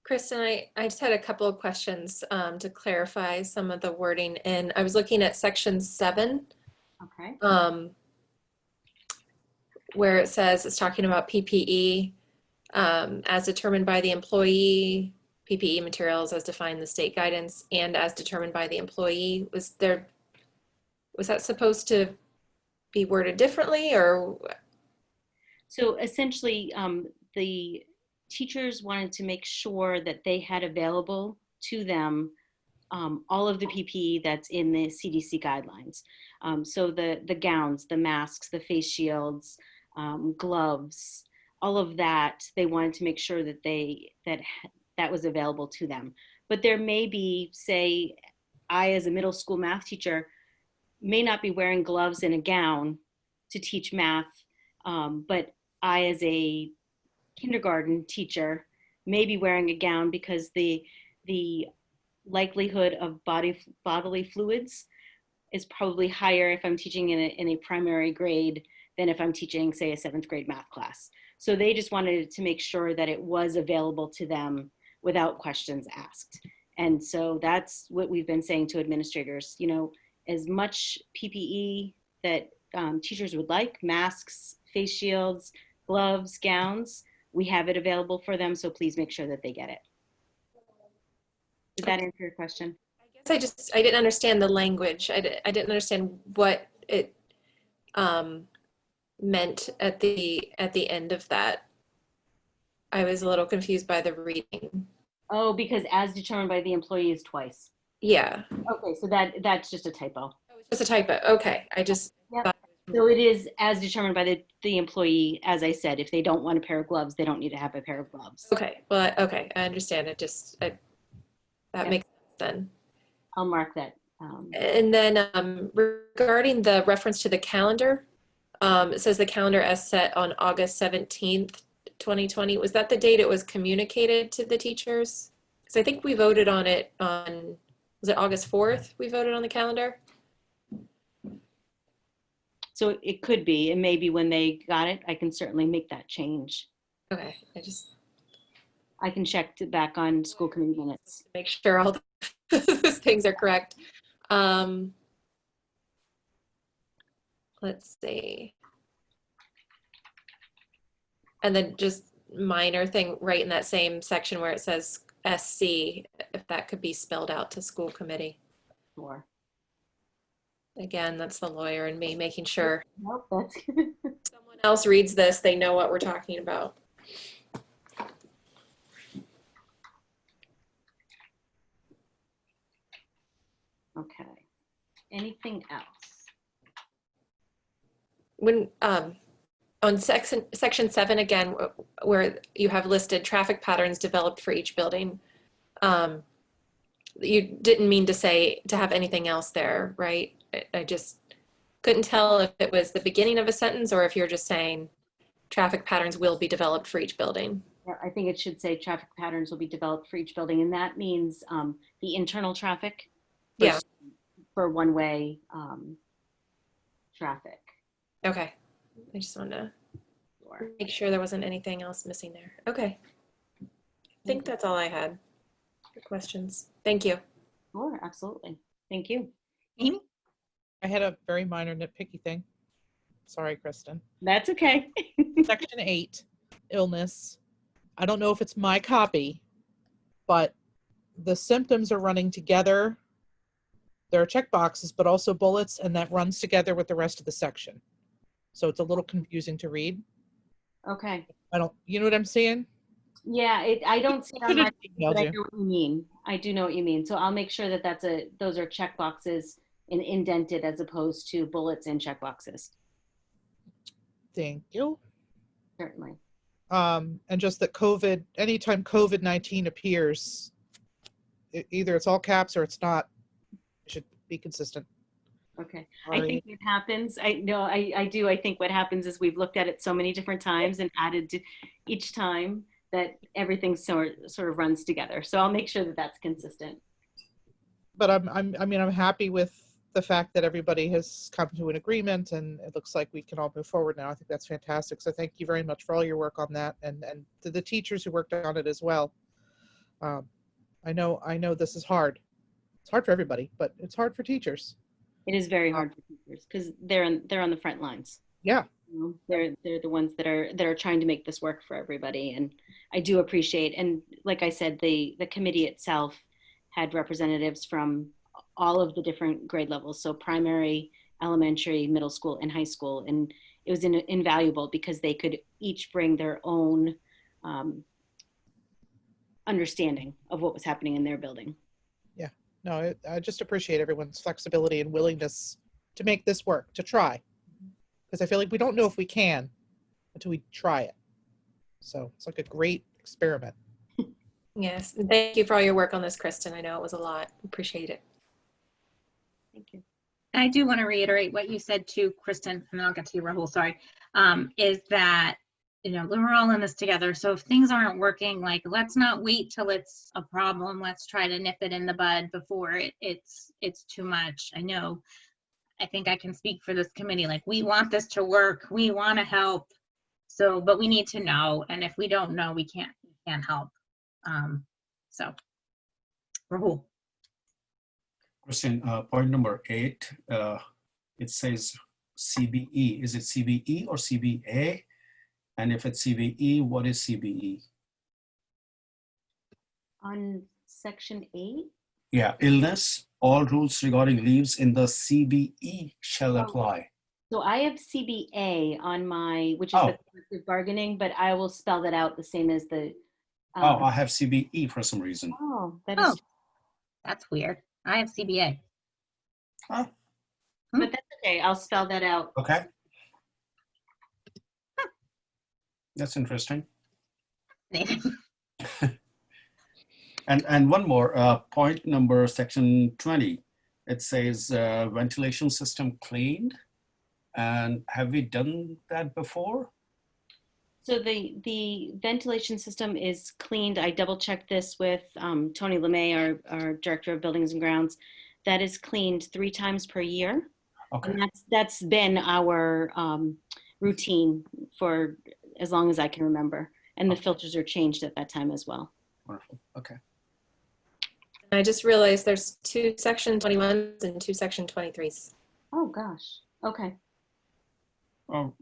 Kristen, I just had a couple of questions to clarify some of the wording. And I was looking at section 7, Okay. where it says it's talking about PPE as determined by the employee, PPE materials as defined in the state guidance, and as determined by the employee. Was that supposed to be worded differently, or? So essentially, the teachers wanted to make sure that they had available to them all of the PPE that's in the CDC guidelines. So the gowns, the masks, the face shields, gloves, all of that, they wanted to make sure that that was available to them. But there may be, say, I as a middle school math teacher may not be wearing gloves and a gown to teach math, but I as a kindergarten teacher may be wearing a gown because the likelihood of bodily fluids is probably higher if I'm teaching in a primary grade than if I'm teaching, say, a 7th grade math class. So they just wanted to make sure that it was available to them without questions asked. And so that's what we've been saying to administrators, as much PPE that teachers would like, masks, face shields, gloves, gowns, we have it available for them, so please make sure that they get it. Did that answer your question? I guess I didn't understand the language. I didn't understand what it meant at the end of that. I was a little confused by the reading. Oh, because as determined by the employee is twice. Yeah. Okay, so that's just a typo. It's a typo. Okay. I just Yep. So it is as determined by the employee. As I said, if they don't want a pair of gloves, they don't need to have a pair of gloves. Okay. Well, okay. I understand it. That Yep. makes sense then. I'll mark that. And then regarding the reference to the calendar, it says the calendar as set on August 17th, 2020. Was that the date it was communicated to the teachers? Because I think we voted on it was it August 4th we voted on the calendar? So it could be, and maybe when they got it, I can certainly make that change. Okay. I can check back on school committee minutes. Make sure all those things are correct. Let's see. And then just minor thing right in that same section where it says SC, if that could be spelled out to school committee. Sure. Again, that's the lawyer and me making sure Nope, that's someone else reads this, they know what we're talking about. okay. Anything else? When on section 7 again, where you have listed traffic patterns developed for each building, you didn't mean to have anything else there, right? I just couldn't tell if it was the beginning of a sentence or if you're just saying traffic patterns will be developed for each building. Yeah, I think it should say traffic patterns will be developed for each building, and that means the internal traffic Yeah. for one-way traffic. Okay. I just wanted to make sure there wasn't anything else missing there. Okay. I think that's all I had for questions. Thank you. Sure, absolutely. Thank you. Amy? I had a very minor nitpicky thing. Sorry, Kristen. That's okay. Section 8, illness. I don't know if it's my copy, but the symptoms are running together. There are check boxes, but also bullets, and that runs together with the rest of the section. So it's a little confusing to read. Okay. You know what I'm saying? Yeah, I don't see it on my, Could've emailed but I you. know what you mean. I do know what you mean. So I'll make sure that those are check boxes and indented as opposed to bullets and check boxes. Thank you. Certainly. And just that anytime COVID-19 appears, either it's all caps or it's not. It should be consistent. Okay. Sorry. I think what happens, I do. I think what happens is we've looked at it so many different times and added to each time that everything sort of runs together. So I'll make sure that that's consistent. But I'm happy with the fact that everybody has come to an agreement and it looks like we can all move forward now. I think that's fantastic. So thank you very much for all your work on that and to the teachers who worked on it as well. I know this is hard. It's hard for everybody, but it's hard for teachers. It is very hard for teachers because they're on the front lines. Yeah. You know, they're the ones that are trying to make this work for everybody, and I do appreciate. And like I said, the committee itself had representatives from all of the different grade levels, so primary, elementary, middle school, and high school, and it was invaluable because they could each bring their own understanding of what was happening in their building. Yeah. No, I just appreciate everyone's flexibility and willingness to make this work, to try. Because I feel like we don't know if we can until we try it. So it's like a great experiment. Yes. And thank you for all your work on this, Kristen. I know it was a lot. Appreciate it. Thank you. I do want to reiterate what you said too, Kristen, and I'll get to you, Rahul, sorry, is that, we're all in this together. So if things aren't working, like, let's not wait till it's a problem. Let's try to nip it in the bud before it's too much. I think I can speak for this committee. Like, we want this to work. We want to help. So, but we need to know. And if we don't know, we can't help. So, Rahul. Kristen, point number 8, it says CBE. Is it CBE or CBA? And if it's CBE, what is CBE? On section 8? Yeah, illness. All rules regarding leaves in the CBE shall apply. So I have CBA on my, which is Oh. the collective bargaining, but I will spell that out the same as the. I have CBE for some reason. Oh, Oh, that's weird. I have CBA. Huh? But that's okay. I'll spell that out. Okay. That's interesting. And one more, point number section 20. It says ventilation system cleaned. And have we done that before? So the ventilation system is cleaned. I double checked this with Tony LeMay, our director of buildings and grounds. That is cleaned 3 times per year. Okay. And that's been our routine for as long as I can remember. And the filters are changed at that time as well. Wonderful. Okay. I just realized there's 2 section 21s and 2 section 23s. Oh gosh. Okay. Oh,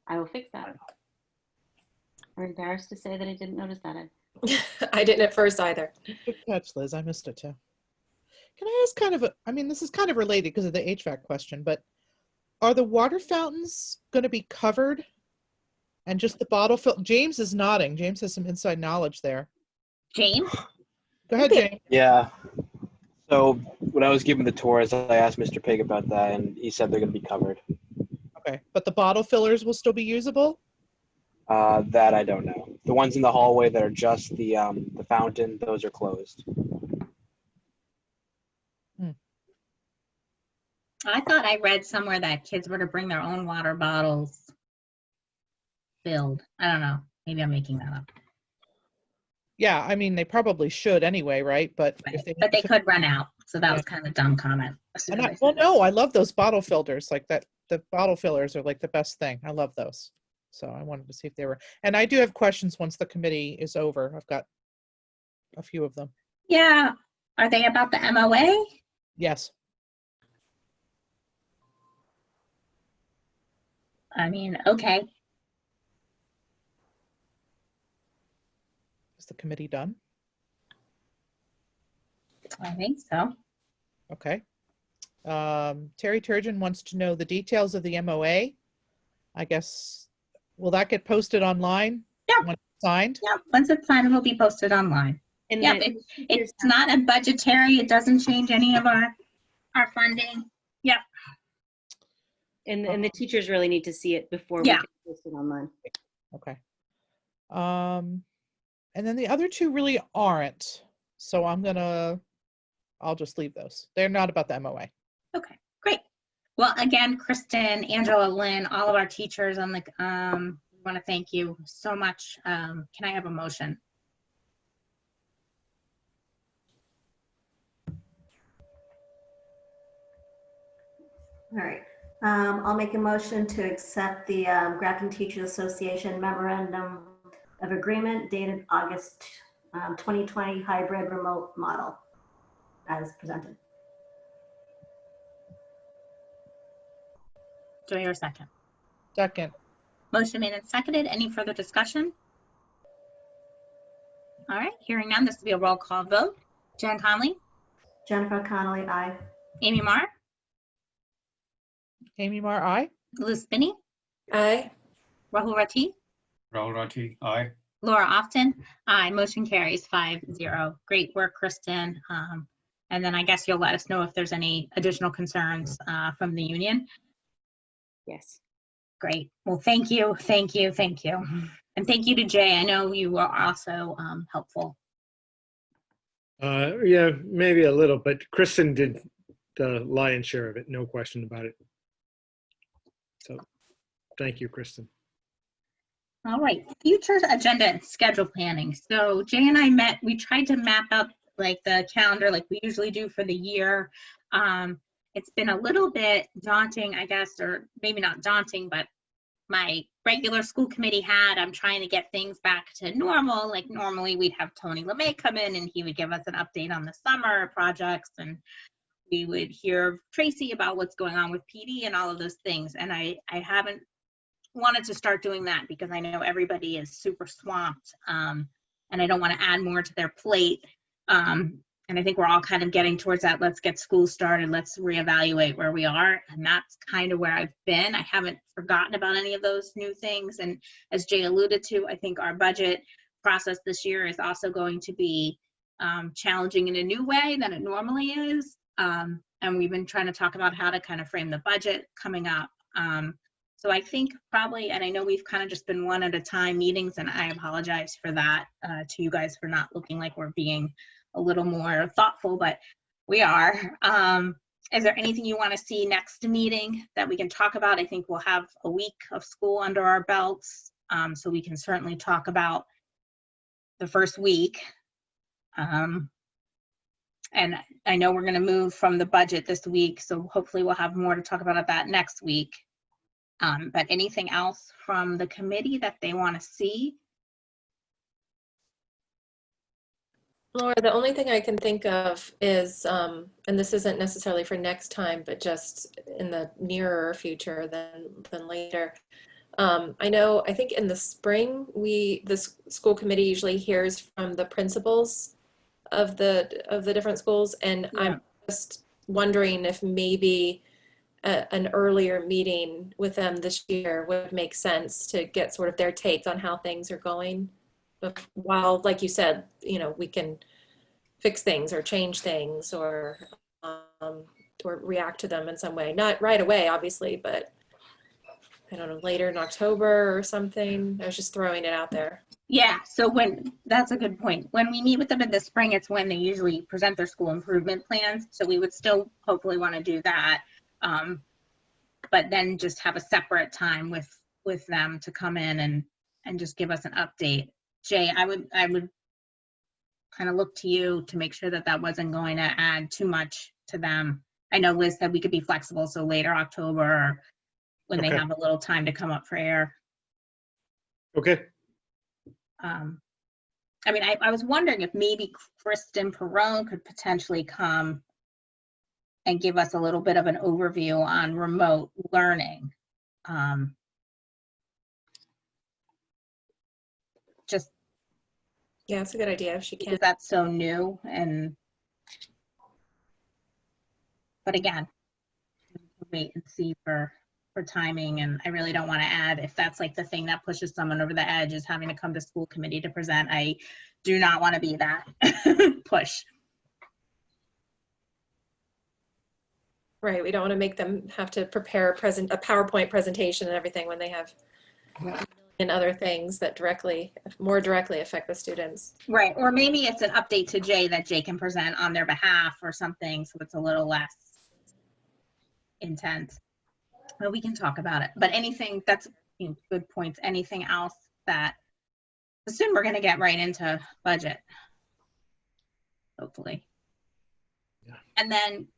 I will fix that. I'm embarrassed to say that I didn't notice that. I didn't at first either. Good catch, Liz. I missed it too. Can I ask this is kind of related because of the HVAC question, but are the water fountains going to be covered and just the bottle fill? James is nodding. James has some inside knowledge there. James? Go ahead, James. Yeah. So when I was giving the tours, I asked Mr. Pig about that, and he said they're going to be covered. Okay, but the bottle fillers will still be usable? That I don't know. The ones in the hallway that are just the fountain, those are closed. I thought I read somewhere that kids were to bring their own water bottles filled. I don't know. Maybe I'm making that up. Yeah, I mean, they probably should anyway, right? But Right. if they, But they could run out. So that was kind of a dumb comment. no, I love those bottle filters like that. the bottle fillers are like the best thing. I love those. So I wanted to see if they were, and I do have questions once the committee is over. I've got a few of them. Yeah. Are they about the MOA? Yes. I mean, okay. Is the committee done? I think so. Okay. Terry Turgeon wants to know the details of the MOA. I guess, will that get posted online? Yeah. When it's signed? Yeah. Once it's signed, it'll be posted online. And Yeah, it's not a budgetary. It doesn't change any of our funding. Yeah. and the teachers really need to see it before we Yeah. can post it online. Okay. And then the other two really aren't. So I'll just leave those. They're not about the MOA. Okay, great. Well, again, Kristen, Angela, Lynn, all of our teachers on the, want to thank you so much. Can I have a motion? All right. I'll make a motion to accept the Grafton Teachers Association Memorandum of Agreement dated August 2020 hybrid remote model as presented. Do I hear a second? Second. Motion made and seconded. Any further discussion? All right, hearing none, this will be a roll call vote. Jen Conley, Jennifer Connolly, aye. Amy Marr, Amy Marr, aye. Liz Spinney, Aye. Rahul Rati, Rahul Rati, aye. Laura Often, aye. Motion carries 5-0. Great work, Kristen. And then I guess you'll let us know if there's any additional concerns from the union. Yes. Great. Well, thank you, thank you, thank you. And thank you to Jay. I know you were also helpful. Yeah, maybe a little, but Kristen did the lion's share of it, no question about it. So thank you, Kristen. All right, future agenda and schedule planning. So Jay and I met, we tried to map up like the calendar like we usually do for the year. It's been a little bit daunting, I guess, or maybe not daunting, but my regular school committee I'm trying to get things back to normal. Like normally we'd have Tony LeMay come in and he would give us an update on the summer projects, and we would hear Tracy about what's going on with PD and all of those things. And I haven't wanted to start doing that because I know everybody is super swamped, and I don't want to add more to their plate. And I think we're all kind of getting towards that, let's get school started, let's reevaluate where we are. And that's kind of where I've been. I haven't forgotten about any of those new things. And as Jay alluded to, I think our budget process this year is also going to be challenging in a new way than it normally is. And we've been trying to talk about how to kind of frame the budget coming up. So I think probably, and I know we've kind of just been one at a time meetings, and I apologize for that to you guys for not looking like we're being a little more thoughtful, but we are. Is there anything you want to see next meeting that we can talk about? I think we'll have a week of school under our belts, so we can certainly talk about the first week. And I know we're going to move from the budget this week, so hopefully we'll have more to talk about that next week. But anything else from the committee that they want to see? Laura, the only thing I can think of is, and this isn't necessarily for next time, but just in the nearer future than later. I think in the spring, the school committee usually hears from the principals of the different schools, and yeah. I'm just wondering if maybe an earlier meeting with them this year would make sense to get sort of their take on how things are going. But while, like you said, we can fix things or change things or react to them in some way. Not right away, obviously, but I don't know, later in October or something. I was just throwing it out there. Yeah, so that's a good point. When we meet with them in the spring, it's when they usually present their school improvement plans. So we would still hopefully want to do that. But then just have a separate time with them to come in and just give us an update. Jay, I would kind of look to you to make sure that wasn't going to add too much to them. I know Liz said we could be flexible, so later October, or when they Okay. have a little time to come up for air. Okay. I mean, I was wondering if maybe Kristen Perrone could potentially come and give us a little bit of an overview on remote learning. Just Yeah, it's a good idea if she can. because that's so new but again, we'll wait and see for timing, and I really don't want to add, if that's like the thing that pushes someone over the edge is having to come to school committee to present. I do not want to be that push. Right, we don't want to make them have to prepare a PowerPoint presentation and everything when they have and other things that more directly affect the students. Right, or maybe it's an update to Jay that Jay can present on their behalf or something, so it's a little less intense. But we can talk about it. But anything, that's good points. Anything else that, soon we're going to get right into budget, hopefully. Yeah. And then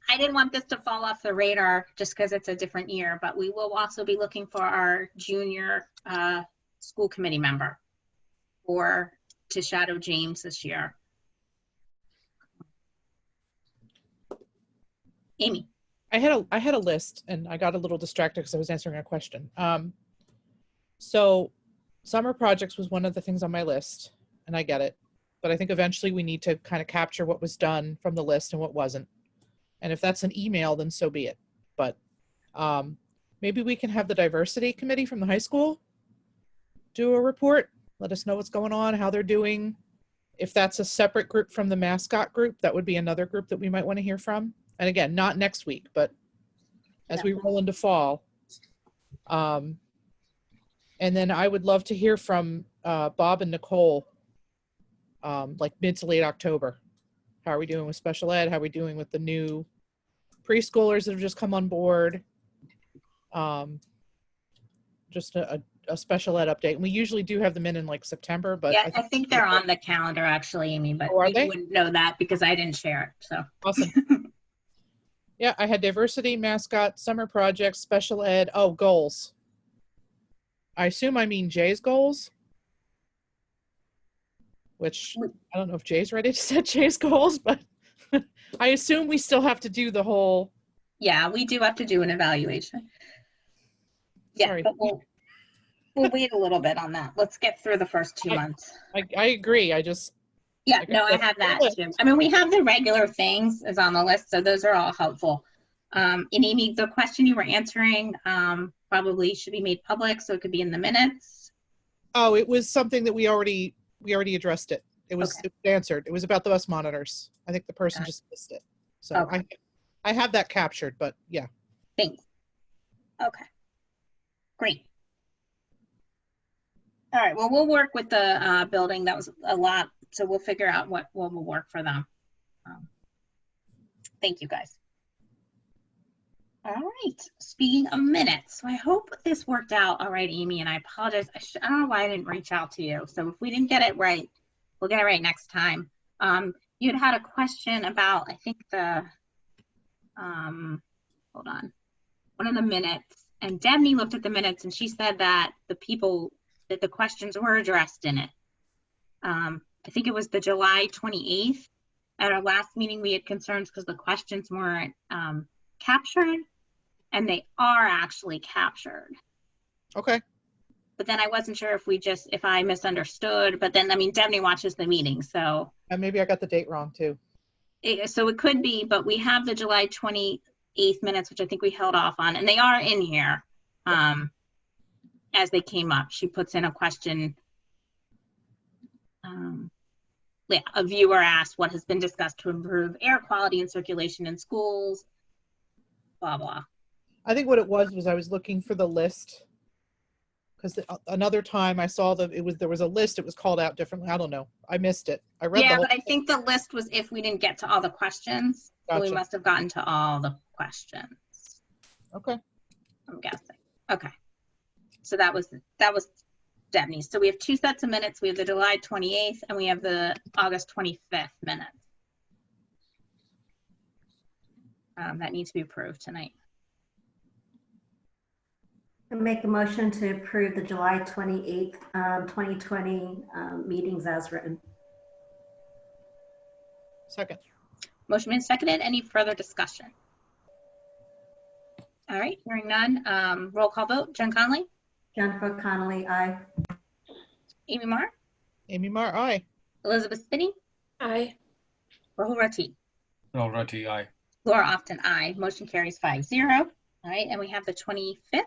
I didn't want this to fall off the radar just because it's a different year, but we will also be looking for our junior school committee member to shadow James this year. Amy. I had a list and I got a little distracted because I was answering a question. So summer projects was one of the things on my list, and I get it, but I think eventually we need to kind of capture what was done from the list and what wasn't. And if that's an email, then so be it. But maybe we can have the diversity committee from the high school do a report, let us know what's going on, how they're doing. If that's a separate group from the mascot group, that would be another group that we might want to hear from. And again, not next week, but as we roll into fall. And then I would love to hear from Bob and Nicole, like mid to late October. How are we doing with special ed? How are we doing with the new preschoolers that have just come on board? Just a special ed update. And we usually do have them in like September, but Yeah, I think they're on the calendar actually, Amy, but Oh, are you they? wouldn't know that because I didn't share it, so. Awesome. Yeah, I had diversity, mascot, summer projects, special ed. Oh, goals. I assume I mean Jay's goals, which I don't know if Jay's ready to set Jay's goals, but I assume we still have to do the whole. Yeah, we do have to do an evaluation. Yeah, Sorry. but we'll wait a little bit on that. Let's get through the first 2 months. I agree. I just. Yeah, like no, I said, have that too. I mean, we have the regular things is on the list, so those are all helpful. And Amy, the question you were answering probably should be made public, so it could be in the minutes. Oh, it was something that we already addressed it. It was, Okay. it was answered. It was about the bus monitors. I think the person Got it. just missed it. So Okay. I have that captured, but yeah. Thanks. Okay, great. All right, well, we'll work with the building. That was a lot, so we'll figure out what will work for them. Thank you, guys. All right, speaking of minutes, so I hope this worked out all right, Amy, and I apologize. I don't know why I didn't reach out to you. So if we didn't get it right, we'll get it right next time. You had a question about, I think hold on, one of the minutes, and Debney looked at the minutes and she said that the questions were addressed in it. I think it was the July 28th. At our last meeting, we had concerns because the questions weren't captured, and they are actually captured. Okay. But then I wasn't sure if I misunderstood, but then, I mean, Debney watches the meeting, so. And maybe I got the date wrong too. So it could be, but we have the July 28th minutes, which I think we held off on, and they are in here as they came up. She puts in a question. Yeah, a viewer asked what has been discussed to improve air quality and circulation in schools, blah, blah. I think what it was I was looking for the list because another time I saw there was a list. It was called out differently. I don't know. I missed it. I read the Yeah, whole but I think the list was if we didn't get to all the questions. So we Gotcha. must have gotten to all the questions, Okay. I'm guessing. Okay. So that was Debney's. So we have two sets of minutes. We have the July 28th and we have the August 25th minutes. That needs to be approved tonight. I make a motion to approve the July 28th, 2020 meetings as written. Second. Motion made and seconded. Any further discussion? All right, hearing none. Roll call vote. Jen Conley, Jennifer Connolly, aye. Amy Marr, Amy Marr, aye. Elizabeth Spinney, Aye. Rahul Rati, Rahul Rati, aye. Laura Often, aye. Motion carries 5-0. All right, and we have the 25th.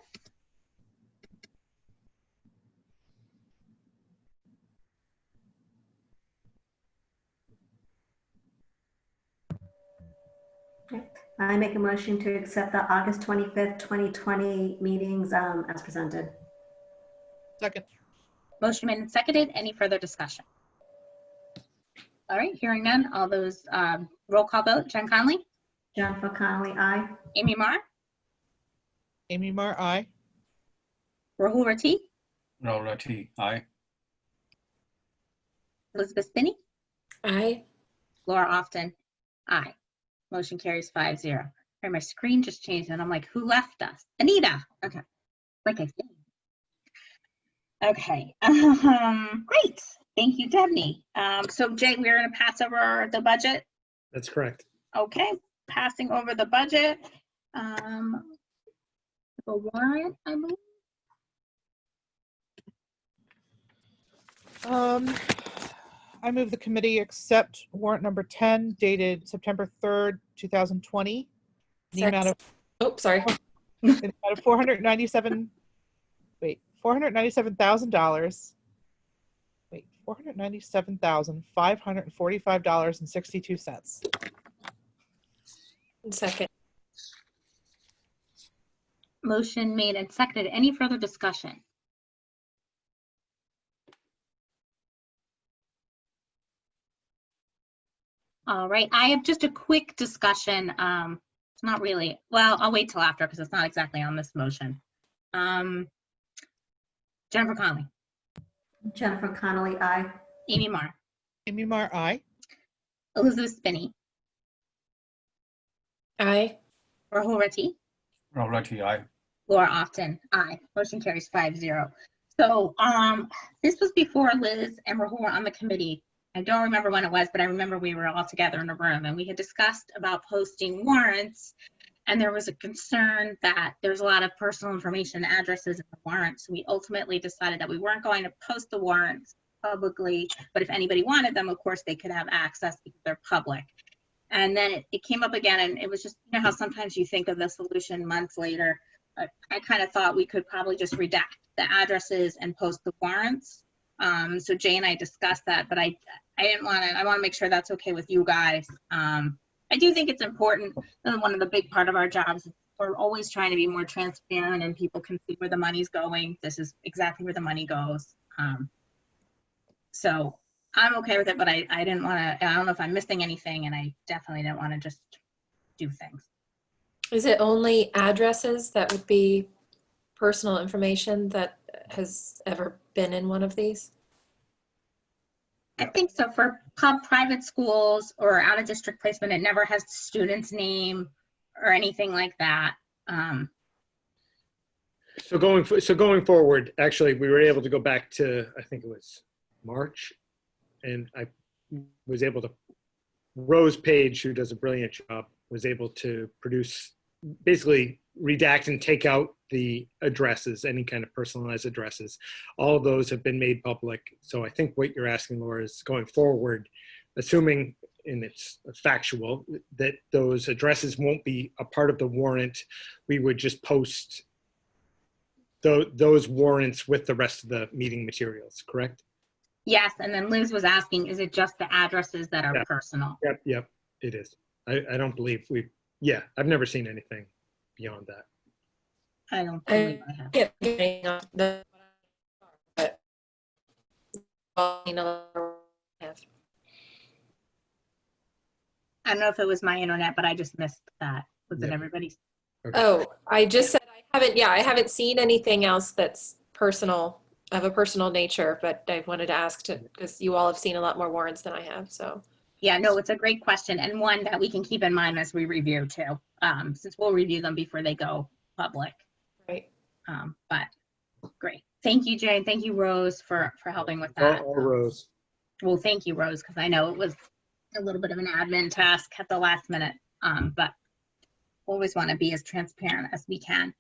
I make a motion to accept the August 25th, 2020 meetings as presented. Second. Motion made and seconded. Any further discussion? All right, hearing none. All those roll call vote. Jen Conley, Jennifer Connolly, aye. Amy Marr, Amy Marr, aye. Rahul Rati, Rahul Rati, aye. Elizabeth Spinney, Aye. Laura Often, aye. Motion carries 5-0. All right, my screen just changed and I'm like, who left us? Anita. Okay. Like I said. Okay. Great. Thank you, Debney. So Jay, we're going to pass over the budget. That's correct. Okay. Passing over the budget. The warrant, I believe. I move the committee accept warrant number 10 dated September 3rd, 2020. The amount of Oh, sorry. $497,000. Wait, $497,000. Wait, $497,545.62. Second. Motion made and seconded. Any further discussion? All right, I have just a quick discussion. It's not really, well, I'll wait till after because it's not exactly on this motion. Jennifer Conley, Jennifer Connolly, aye. Amy Marr, Amy Marr, aye. Elizabeth Spinney, Aye. Rahul Rati, Rahul Rati, aye. Laura Often, aye. Motion carries 5-0. So this was before Liz and Rahul were on the committee. I don't remember when it was, but I remember we were all together in a room and we had discussed about posting warrants, and there was a concern that there's a lot of personal information, addresses in the warrants. So we ultimately decided that we weren't going to post the warrants publicly, but if anybody wanted them, of course, they could have access because they're public. And then it came up again, and it was just, you know how sometimes you think of the solution months later. I kind of thought we could probably just redact the addresses and post the warrants. So Jay and I discussed that, but I didn't want to, I want to make sure that's okay with you guys. I do think it's important, and one of the big part of our jobs, we're always trying to be more transparent and people can see where the money's going. This is exactly where the money goes. So I'm okay with it, but I didn't want to, I don't know if I'm missing anything, and I definitely didn't want to just do things. Is it only addresses that would be personal information that has ever been in one of these? I think so. For private schools or out of district placement, it never has the student's name or anything like that. So going forward, actually, we were able to go back to, I think it was March, and I was able to, Rose Page, who does a brilliant job, was able to produce, basically redact and take out the addresses, any kind of personalized addresses. All of those have been made public. So I think what you're asking, Laura, is going forward, assuming, and it's factual, that those addresses won't be a part of the warrant, we would just post those warrants with the rest of the meeting materials, correct? Yes, and then Liz was asking, is it just the addresses that are Yeah. personal? Yep, it is. I don't believe I've never seen anything beyond that. I don't believe I have. Yeah, getting off the- but- I don't know if it was my internet, but I just missed that. Was it Yeah. everybody's? Okay. Oh, I just said I haven't seen anything else that's personal, of a personal nature, but I wanted to ask because you all have seen a lot more warrants than I have, so. Yeah, no, it's a great question, and one that we can keep in mind as we review too, since we'll review them before they go public. Right. But great. Thank you, Jay. Thank you, Rose, for helping with that. All Rose. Well, thank you, Rose, because I know it was a little bit of an admin task at the last minute, but always want to be as transparent as we can.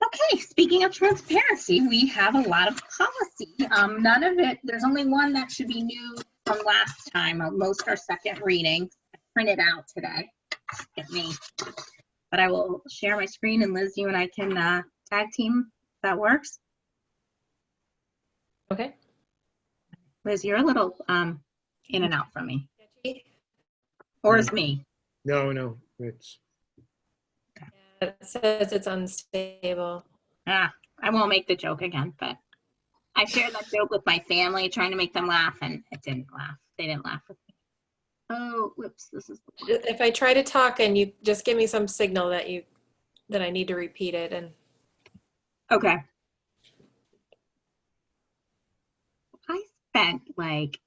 Okay, speaking of transparency, we have a lot of policy. None of it, there's only one that should be new from last time. Most are second readings. I printed out today. Get me. But I will share my screen, and Liz, you and I can tag team if that works. Okay. Liz, you're a little in and out from me. Or is me? No, it's It says it's unstable. I won't make the joke again, but I shared that joke with my family, trying to make them laugh, and it didn't laugh. They didn't laugh with me. Oh, whoops, this is the one. If I try to talk and you just give me some signal that I need to repeat it, and Okay. I spent like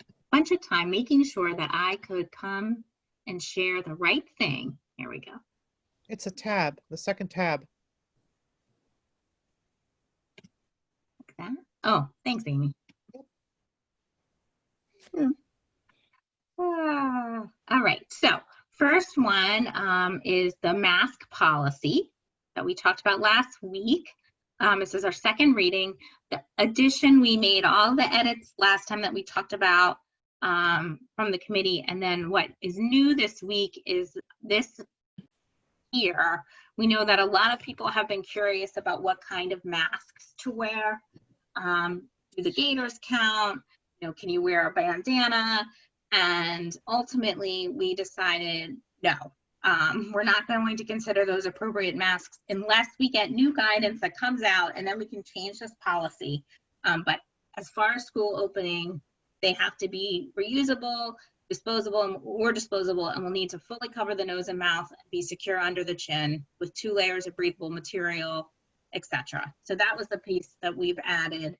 a bunch of time making sure that I could come and share the right thing. Here we go. It's a tab, the second tab. Like that. Oh, thanks, Amy. All right, so first one is the mask policy that we talked about last week. This is our second reading. The addition, we made all the edits last time that we talked about from the committee. And then what is new this week is this year. We know that a lot of people have been curious about what kind of masks to wear. Do the gaiters count? You know, can you wear a bandana? And ultimately, we decided no. We're not going to consider those appropriate masks unless we get new guidance that comes out, and then we can change this policy. But as far as school opening, they have to be reusable, disposable, and will need to fully cover the nose and mouth and be secure under the chin with 2 layers of breathable material, etc. So that was the piece that we've added.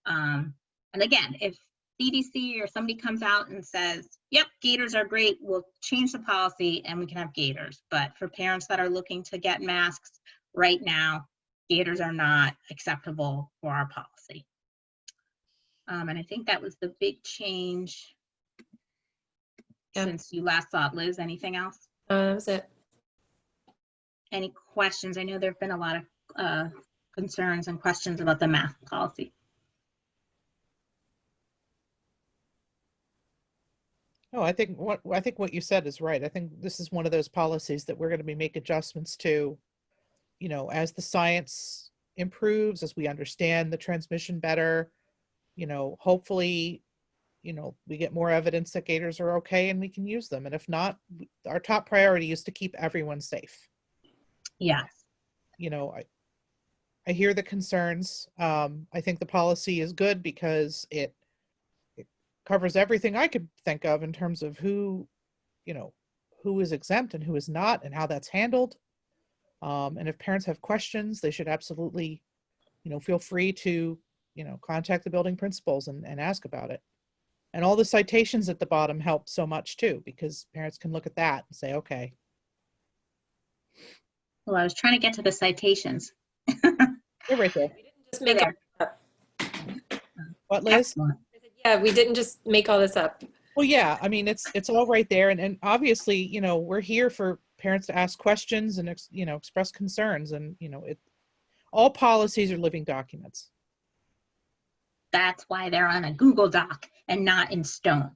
And again, if CDC or somebody comes out and says, yep, gaiters are great, we'll change the policy and we can have gaiters. But for parents that are looking to get masks right now, gaiters are not acceptable for our policy. And I think that was the big change since you last saw it. Liz, anything else? that was it. Any questions? I know there have been a lot of concerns and questions about the mask policy. No, I think what you said is right. I think this is one of those policies that we're going to be make adjustments to, you know, as the science improves, as we understand the transmission better, you know, hopefully, you know, we get more evidence that gaiters are okay and we can use them. And if not, our top priority is to keep everyone safe. Yes. You know, I hear the concerns. I think the policy is good because it covers everything I could think of in terms of who, you know, who is exempt and who is not and how that's handled. And if parents have questions, they should absolutely, you know, feel free to, you know, contact the building principals and ask about it. And all the citations at the bottom help so much too, because parents can look at that and say, okay. Well, I was trying to get to the citations. They're right there. We didn't just make it up. What, Liz? Excellent. Yeah, we didn't just make all this up. Well, yeah, I mean, it's all right there. And obviously, you know, we're here for parents to ask questions and, you know, express concerns. And, you know, all policies are living documents. That's why they're on a Google Doc and not in stone.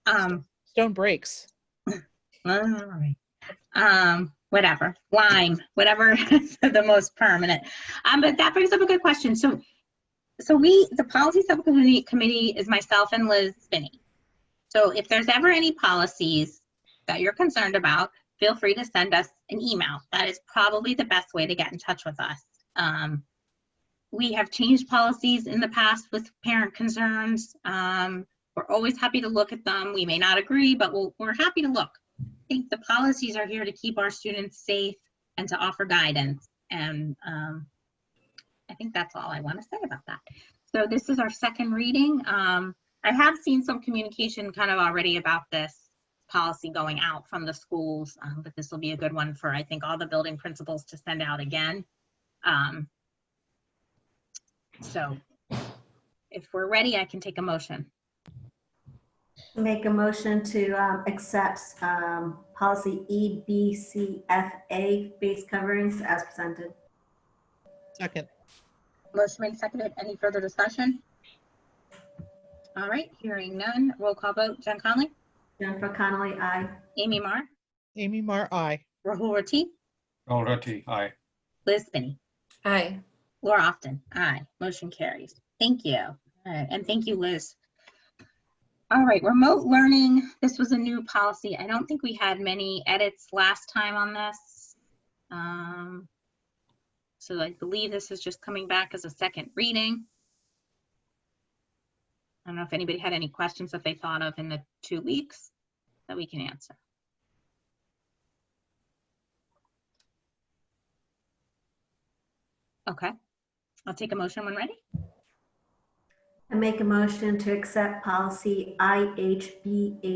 Stone breaks. Whatever, lime, whatever is the most permanent. But that brings up a good question. So the policy subcommittee is myself and Liz Spinney. So if there's ever any policies that you're concerned about, feel free to send us an email. That is probably the best way to get in touch with us. We have changed policies in the past with parent concerns. We're always happy to look at them. We may not agree, but we're happy to look. I think the policies are here to keep our students safe and to offer guidance. And I think that's all I want to say about that. So this is our second reading. I have seen some communication kind of already about this policy going out from the schools, but this will be a good one for, I think, all the building principals to send out again. So if we're ready, I can take a motion. Make a motion to accept policy EBCFA base coverings as presented. Second. Motion made, seconded. Any further discussion? All right, hearing none. Roll call vote. Jen Conley, Jennifer Connolly, aye. Amy Marr, Amy Marr, aye. Rahul Rati, Already, aye. Liz Spinney, Aye. Laura Often, aye. Motion carries. Thank you. All right, and thank you, Liz. All right, remote learning. This was a new policy. I don't think we had many edits last time on this. So I believe this is just coming back as a second reading. I don't know if anybody had any questions that they thought of in the 2 weeks that we can answer. Okay, I'll take a motion when ready. I make a motion to accept policy IHBHE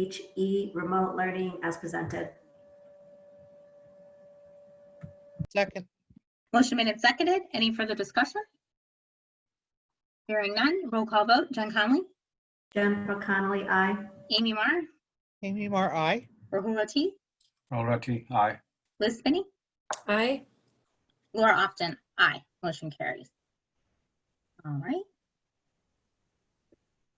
remote learning as presented. Second. Motion made and seconded. Any further discussion? Hearing none, roll call vote. Jen Conley, Jennifer Connolly, aye. Amy Marr, Amy Marr, aye. Rahul Rati, Already, aye. Liz Spinney, Aye. Laura Often, aye. Motion carries. All right.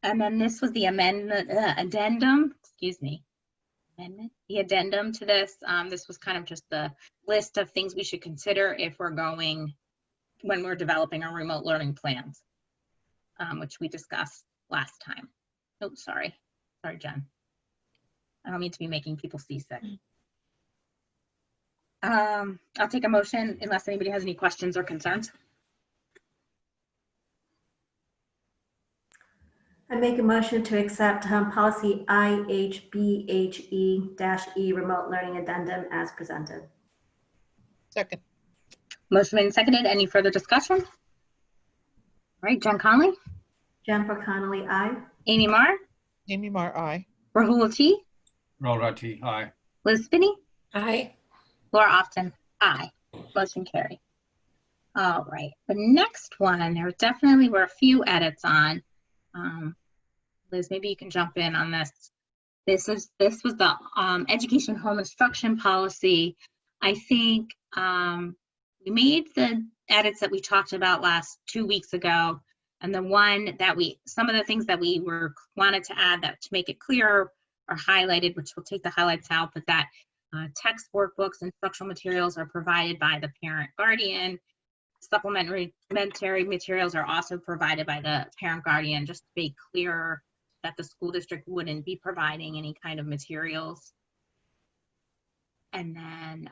And then this was the amendment, addendum, excuse me. Amendment, the addendum to this. This was kind of just the list of things we should consider if we're going, when we're developing our remote learning plans, which we discussed last time. Oh, sorry. Sorry, Jen. I don't mean to be making people seasick. I'll take a motion unless anybody has any questions or concerns. I make a motion to accept policy IHBHE-E remote learning addendum as presented. Second. Motion made and seconded. Any further discussion? All right, Jen Conley, Jennifer Connolly, aye. Amy Marr, Amy Marr, aye. Rahul Rati, Already, aye. Liz Spinney, Aye. Laura Often, aye. Motion carried. All right, the next one, there definitely were a few edits on. Liz, maybe you can jump in on this. This was the education home instruction policy. I think we made the edits that we talked about last 2 weeks ago, and the one that some of the things that we wanted to add that to make it clearer are highlighted, which we'll take the highlights out, but that text workbooks, instructional materials are provided by the parent guardian. Supplementary materials are also provided by the parent guardian, just to be clearer that the school district wouldn't be providing any kind of materials. And then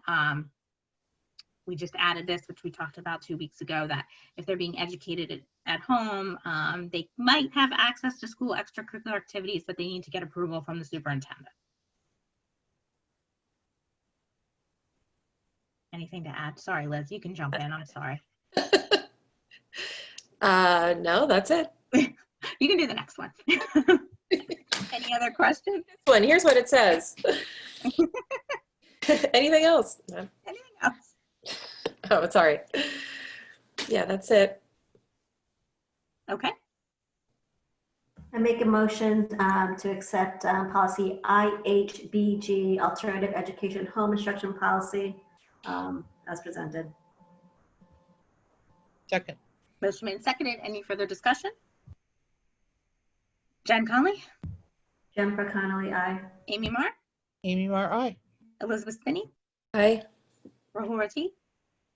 we just added this, which we talked about 2 weeks ago, that if they're being educated at home, they might have access to school extracurricular activities, but they need to get approval from the superintendent. Anything to add? Sorry, Liz, you can jump in. I'm sorry. No, that's it. You can do the next one. Any other questions? This one, here's what it says. Anything else? No. Anything else? Oh, sorry. Yeah, that's it. Okay. I make a motion to accept policy IHBG alternative education home instruction policy as presented. Second. Motion made and seconded. Any further discussion? Jen Conley, Jennifer Connolly, aye. Amy Marr, Amy Marr, aye. Elizabeth Spinney, Aye. Rahul Rati.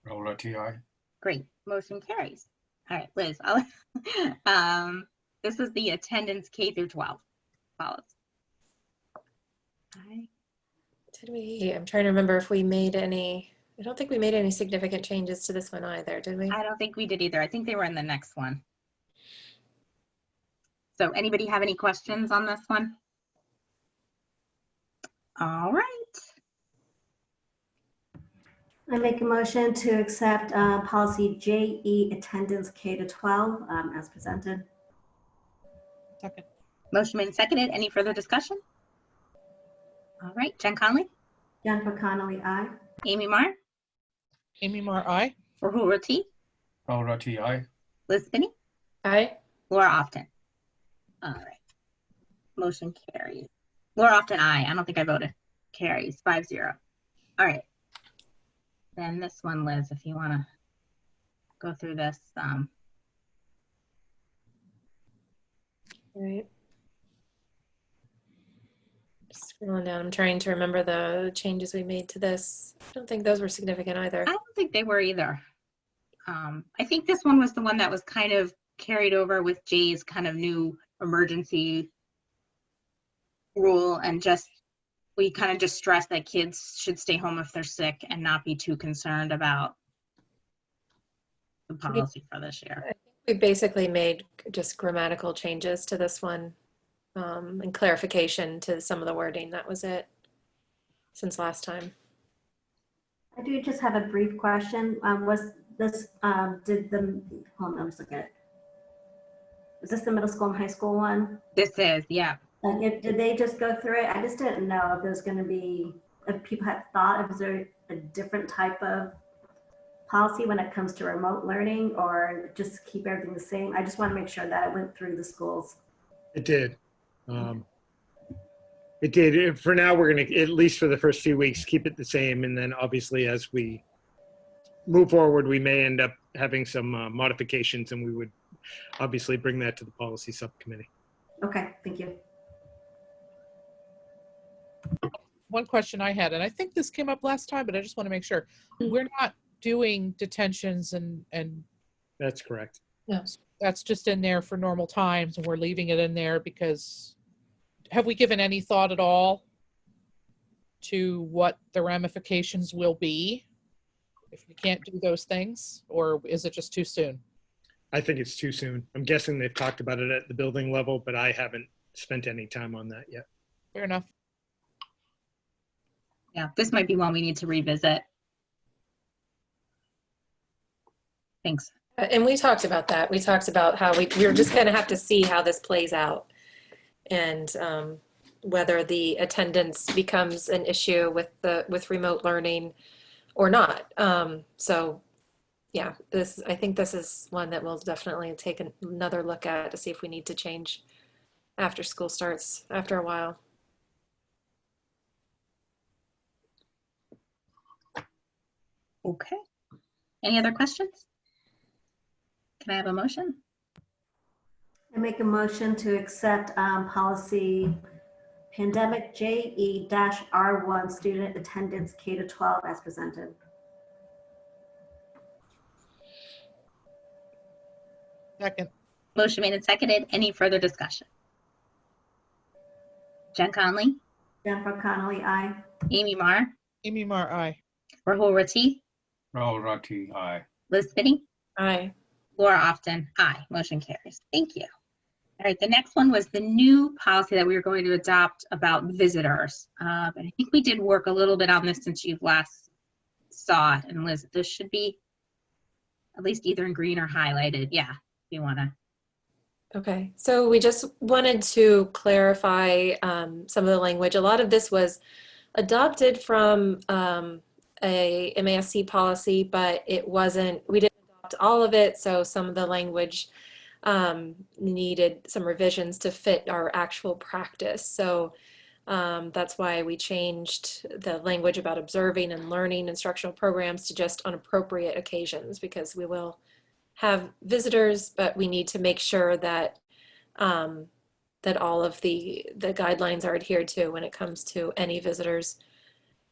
Already, aye. Great. Motion carries. All right, Liz. This is the attendance K through 12 policy. I'm trying to remember if we made any, I don't think we made any significant changes to this one either, did we? I don't think we did either. I think they were in the next one. So anybody have any questions on this one? All right. I make a motion to accept policy JE attendance K to 12 as presented. Second. Motion made and seconded. Any further discussion? All right, Jen Conley, Jennifer Connolly, aye. Amy Marr, Amy Mar, aye. Rahul Rati, Rahul Rati, aye. Liz Spinney, Aye. Laura Often. All right, motion carries. Laura Often, aye. I don't think I voted. Carries 5-0. All right. Then this one, Liz, if you want to go through this. Right. Scrolling down, I'm trying to remember the changes we made to this. I don't think those were significant either. I don't think they were either. I think this one was the one that was kind of carried over with Jay's kind of new emergency rule, and just we kind of just stress that kids should stay home if they're sick and not be too concerned about the policy for this year. We basically made just grammatical changes to this one and clarification to some of the wording. That was it since last time. I do just have a brief question. Was this, hold on, I'm just looking at it. Is this the middle school and high school one? This is, yeah. Did they just go through it? I just didn't know if there's going to be, if people had thought, if there a different type of policy when it comes to remote learning, or just keep everything the same. I just want to make sure that it went through the schools. It did. It did. For now, we're going to, at least for the first few weeks, keep it the same. And then obviously as we move forward, we may end up having some modifications, and we would obviously bring that to the policy subcommittee. Okay, thank you. One question I had, and I think this came up last time, but I just want to make sure. We're not doing detentions and That's correct. No. that's just in there for normal times, and we're leaving it in there because, have we given any thought at all to what the ramifications will be if we can't do those things, or is it just too soon? I think it's too soon. I'm guessing they've talked about it at the building level, but I haven't spent any time on that yet. Fair enough. Yeah, this might be one we need to revisit. Thanks. And we talked about that. We talked about how we're just going to have to see how this plays out, and whether the attendance becomes an issue with remote learning or not. So yeah, I think this is one that we'll definitely take another look at to see if we need to change after school starts after a while. Okay. Any other questions? Can I have a motion? I make a motion to accept policy pandemic JE-R1 student attendance K-12 as presented. Second. Motion made and seconded. Any further discussion? Jen Conley, Jennifer Connolly, aye. Amy Marr, Amy Mar, aye. Rahul Rati, Rahul Rati, aye. Liz Spinney, Aye. Laura Often, aye. Motion carries. Thank you. All right, the next one was the new policy that we were going to adopt about visitors. And I think we did work a little bit on this since you last saw it. And Liz, this should be at least either in green or highlighted. Yeah, if you want to. Okay, so we just wanted to clarify some of the language. A lot of this was adopted from a MASC policy, but it wasn't, we didn't adopt all of it, so some of the language needed some revisions to fit our actual practice. So that's why we changed the language about observing and learning instructional programs to just on appropriate occasions, because we will have visitors, but we need to make sure that that all of the guidelines are adhered to when it comes to any visitors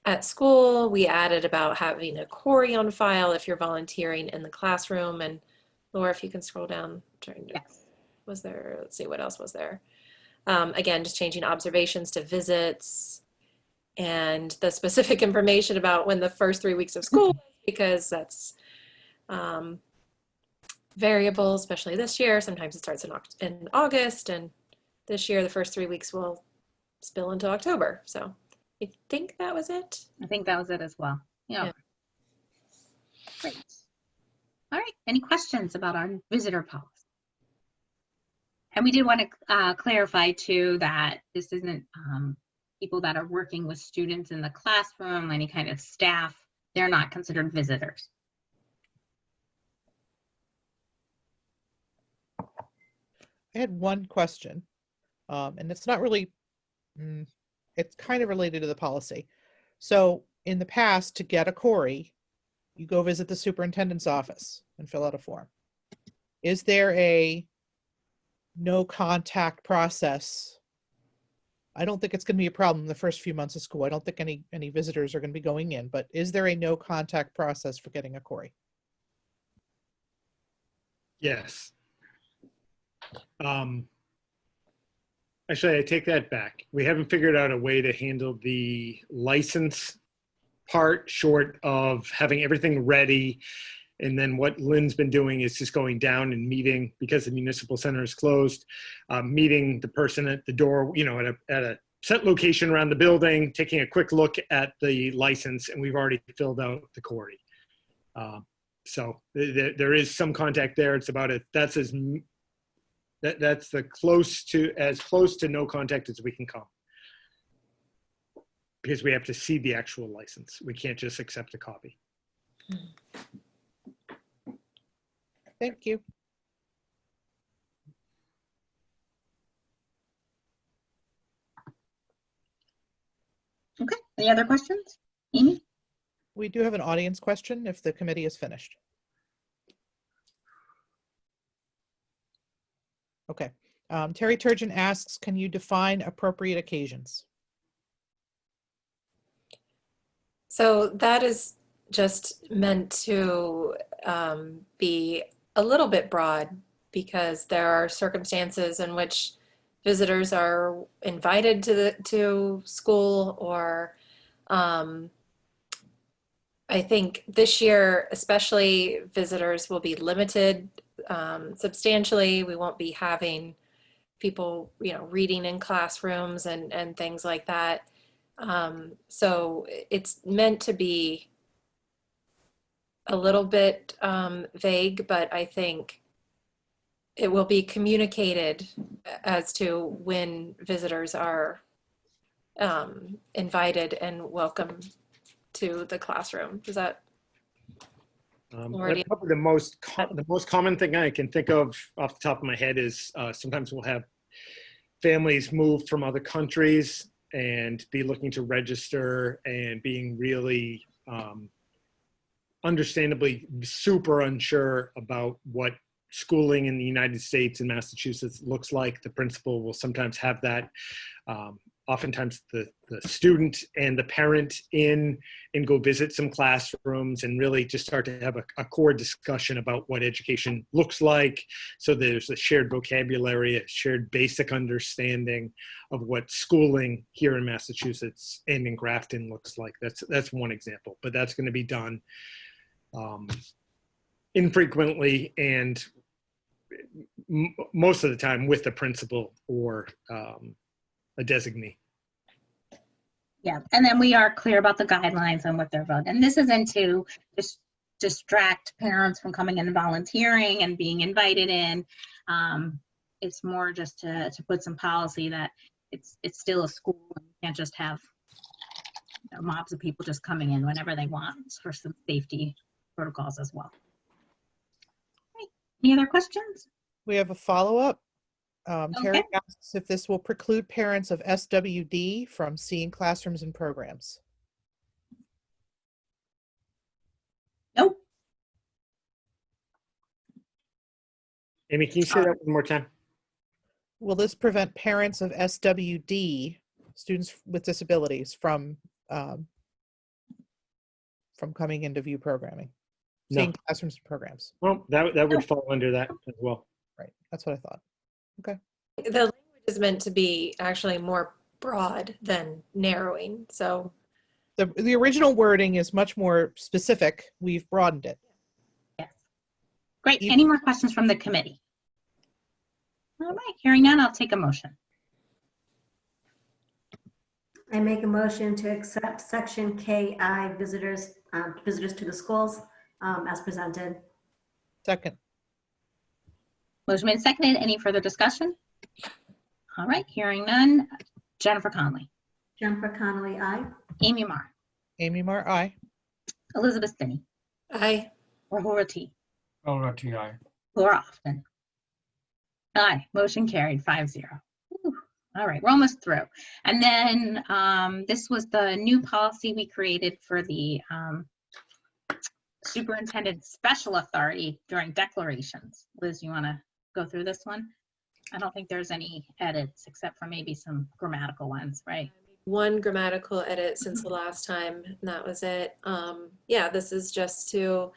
at school. We added about having a query on file if you're volunteering in the classroom. And Laura, if you can scroll down, Yes. was there, let's see, what else was there? Again, just changing observations to visits, and the specific information about when the first 3 weeks of school, because that's variable, especially this year. Sometimes it starts in August, and this year the first 3 weeks will spill into October. So I think that was it. I think that was it as well. Yeah. Yeah. Great. All right. Any questions about our visitor policy? And we did want to clarify too that this isn't, people that are working with students in the classroom, any kind of staff, they're not considered visitors. I had one question, and it's not really, it's kind of related to the policy. So in the past, to get a Corey, you go visit the superintendent's office and fill out a form. Is there a no contact process? I don't think it's going to be a problem the first few months of school. I don't think any visitors are going to be going in, but is there a no contact process for getting a Corey? Yes. Actually, I take that back. We haven't figured out a way to handle the license part short of having everything ready. And then what Lynn's been doing is just going down and meeting, because the municipal center is closed, meeting the person at the door, you know, at a set location around the building, taking a quick look at the license, and we've already filled out the Corey. So there is some contact there. It's about that's as close to no contact as we can come, because we have to see the actual license. We can't just accept a copy. Thank you. Okay, any other questions? Amy? We do have an audience question if the committee is finished. Okay. Terry Turgeon asks, can you define appropriate occasions? So that is just meant to be a little bit broad, because there are circumstances in which visitors are invited to school, or I think this year especially visitors will be limited substantially. We won't be having people, you know, reading in classrooms and things like that. So it's meant to be a little bit vague, but I think it will be communicated as to when visitors are invited and welcome to the classroom. Is that already? Probably the most common thing I can think of off the top of my head is sometimes we'll have families move from other countries and be looking to register and being really understandably super unsure about what schooling in the United States and Massachusetts looks like. The principal will sometimes have that. Oftentimes the student and the parent in and go visit some classrooms and really just start to have a core discussion about what education looks like. So there's a shared vocabulary, a shared basic understanding of what schooling here in Massachusetts and in Grafton looks like. That's one example, but that's going to be done infrequently and most of the time with the principal or a designee. Yeah, and then we are clear about the guidelines on what they're voting. And this isn't to just distract parents from coming in and volunteering and being invited in. It's more just to put some policy that it's still a school. And you can't just have, you know, mobs of people just coming in whenever they want. It's for some safety protocols as well. Right. Any other questions? We have a follow-up. Terry Okay. asks if this will preclude parents of SWD from seeing classrooms and programs. Nope. Amy, can you say that one more time? Will this prevent parents of SWD, students with disabilities, from coming into view programming, seeing No. classrooms and programs? Well, that would fall under that as well. Right, that's what I thought. Okay. The language is meant to be actually more broad than narrowing. So The original wording is much more specific. We've broadened it. Yes. Great. Any more questions from the committee? All right, hearing none, I'll take a motion. I make a motion to accept section KI visitors to the schools as presented. Second. Motion made, seconded. Any further discussion? All right, hearing none. Jennifer Conley. Jennifer Connolly, aye. Amy Marr, Amy Marr, aye. Elizabeth Spinney, Aye. Rahul Rati, Alrighty, aye. Laura Austin. Aye, motion carried 5-0. Whew. All right, we're almost through. And then this was the new policy we created for the superintendent special authority during declarations. Liz, you want to go through this one? I don't think there's any edits except for maybe some grammatical ones, right? One grammatical edit since the last time, and that was it. Yeah, this is just to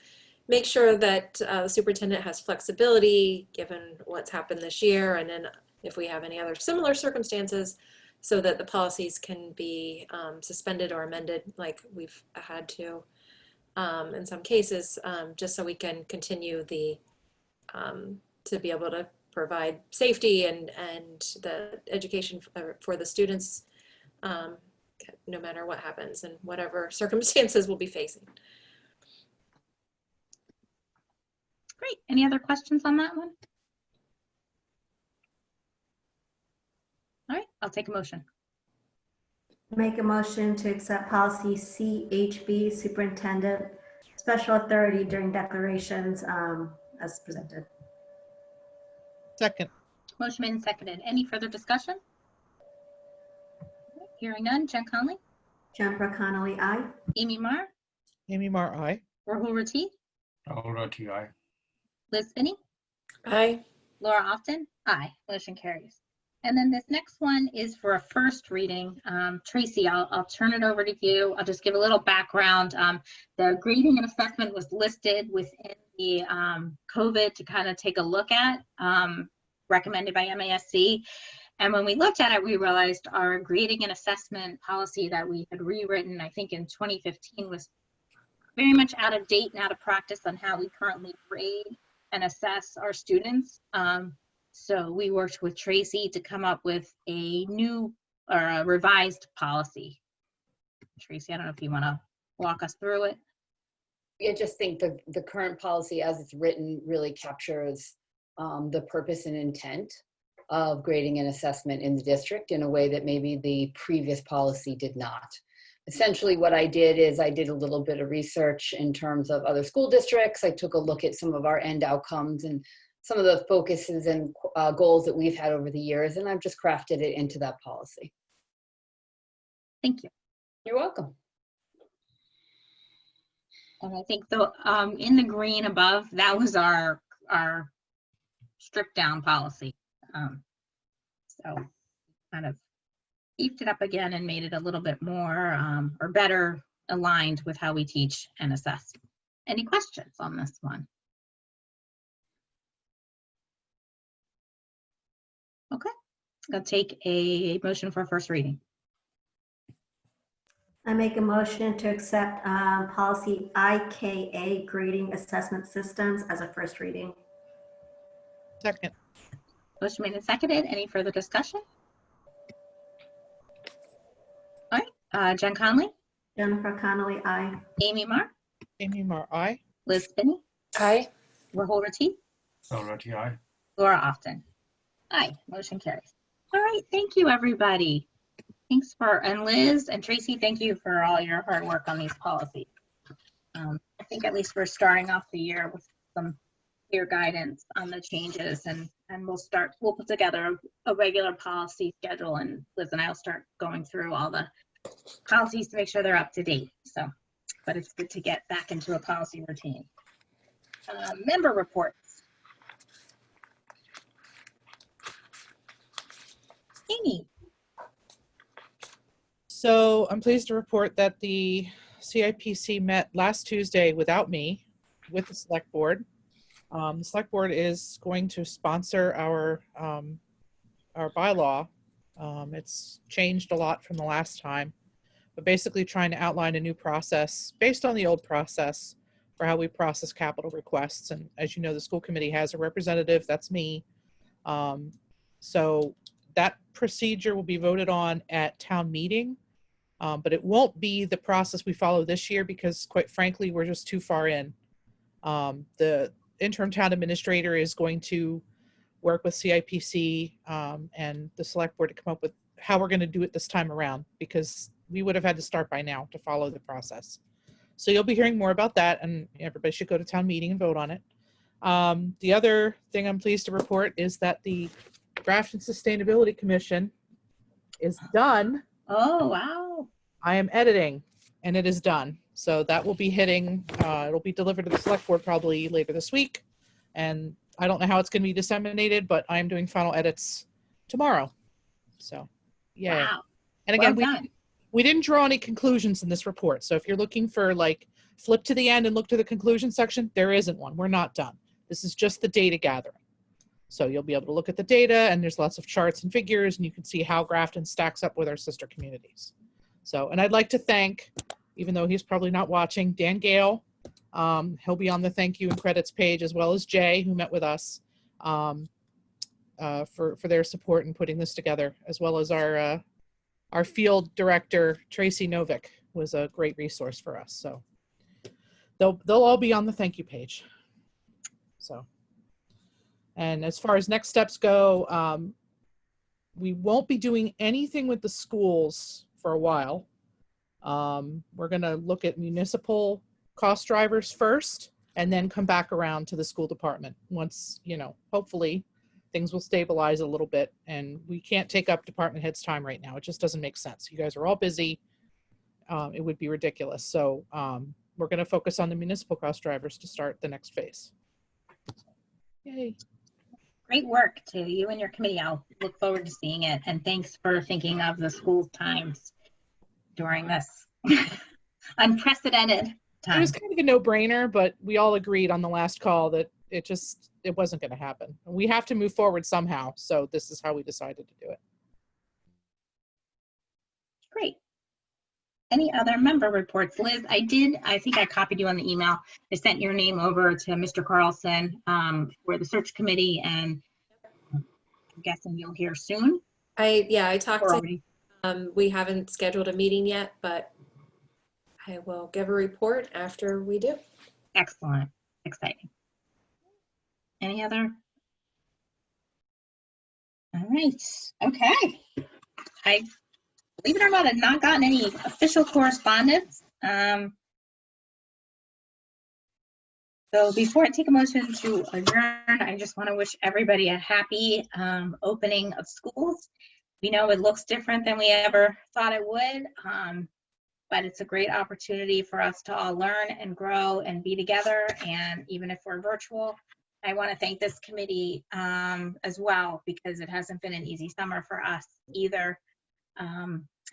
make sure that the superintendent has flexibility given what's happened this year, and then if we have any other similar circumstances, so that the policies can be suspended or amended like we've had to in some cases, just so we can continue the to be able to provide safety and the education for the students, no matter what happens and whatever circumstances we'll be facing. Great. Any other questions on that one? All right, I'll take a motion. Make a motion to accept policy CHB, superintendent special authority during declarations as presented. Second. Motion made and seconded. Any further discussion? Hearing none. Jen Conley, Jennifer Connolly, aye. Amy Marr, Amy Marr, aye. Rahul Rati, Alrighty, aye. Liz Spinney, Aye. Laura Austin. Aye. Motion carries. And then this next one is for a first reading. Tracy, I'll turn it over to you. I'll just give a little background. The grading and assessment was listed within the COVID to kind of take a look at, recommended by MASC. And when we looked at it, we realized our grading and assessment policy that we had rewritten, I think in 2015, was very much out of date and out of practice on how we currently grade and assess our students. So we worked with Tracy to come up with a new or a revised policy. Tracy, I don't know if you want to walk us through it. I just think the current policy as it's written really captures the purpose and intent of grading and assessment in the district in a way that maybe the previous policy did not. Essentially what I did is I did a little bit of research in terms of other school districts. I took a look at some of our end outcomes and some of the focuses and goals that we've had over the years, and I've just crafted it into that policy. Thank you. You're welcome. And I think the in the green above, that was our stripped down policy. So kind of beefed it up again and made it a little bit more or better aligned with how we teach and assess. Any questions on this one? Okay, I'll take a motion for first reading. I make a motion to accept policy IKA, grading assessment systems, as a first reading. Second. Motion made and seconded. Any further discussion? All right, Jen Conley, Jennifer Connolly, aye. Amy Marr, Amy Marr, aye. Liz Spinney, Aye. Rahul Rati, Alrighty, aye. Laura Austin. Aye, motion carries. All right, thank you, everybody. Thanks and Liz and Tracy, thank you for all your hard work on these policies. I think at least we're starting off the year with some clear guidance on the changes, and we'll put together a regular policy schedule, and Liz and I will start going through all the policies to make sure they're up to date. So, but it's good to get back into a policy routine. Member reports. Amy. So I'm pleased to report that the CIPC met last Tuesday without me with the select board. The select board is going to sponsor our bylaw. It's changed a lot from the last time, but basically trying to outline a new process based on the old process for how we process capital requests. And as you know, the school committee has a representative, that's me. So that procedure will be voted on at town meeting, but it won't be the process we follow this year because quite frankly, we're just too far in. The interim town administrator is going to work with CIPC and the select board to come up with how we're going to do it this time around, because we would have had to start by now to follow the process. So you'll be hearing more about that, and everybody should go to town meeting and vote on it. The other thing I'm pleased to report is that the Grafton Sustainability Commission is done. Oh, wow. I am editing, and it is done. So that will be hitting, it'll be delivered to the select board probably later this week. And I don't know how it's going to be disseminated, but I'm doing final edits tomorrow. So, yeah. Wow. And again, Well done. we didn't draw any conclusions in this report. So if you're looking for like flip to the end and look to the conclusion section, there isn't one. We're not done. This is just the data gathering. So you'll be able to look at the data, and there's lots of charts and figures, and you can see how Grafton stacks up with our sister communities. So, and I'd like to thank, even though he's probably not watching, Dan Gale. He'll be on the thank you and credits page, as well as Jay, who met with us, for their support in putting this together, as well as our field director, Tracy Novick, was a great resource for us. So they'll all be on the thank you page. So, and as far as next steps go, we won't be doing anything with the schools for a while. We're going to look at municipal cost drivers first, and then come back around to the school department once, hopefully things will stabilize a little bit, and we can't take up department heads' time right now. It just doesn't make sense. You guys are all busy. It would be ridiculous. So we're going to focus on the municipal cost drivers to start the next phase. Yay. Great work to you and your committee. I'll look forward to seeing it. And thanks for thinking of the school times during this unprecedented time. It was kind of a no-brainer, but we all agreed on the last call that it wasn't going to happen. We have to move forward somehow. So this is how we decided to do it. Great. Any other member reports? Liz, I think I copied you on the email. I sent your name over to Mr. Carlson for the search committee, and I'm guessing you'll hear soon. I talked Or to already. we haven't scheduled a meeting yet, but I will give a report after we do. Excellent. Exciting. Any other? All right. Okay. Believe it or not, I've not gotten any official correspondence. So before I take a motion to adjourn, I just want to wish everybody a happy opening of schools. We know it looks different than we ever thought it would, but it's a great opportunity for us to all learn and grow and be together. And even if we're virtual, I want to thank this committee as well, because it hasn't been an easy summer for us either.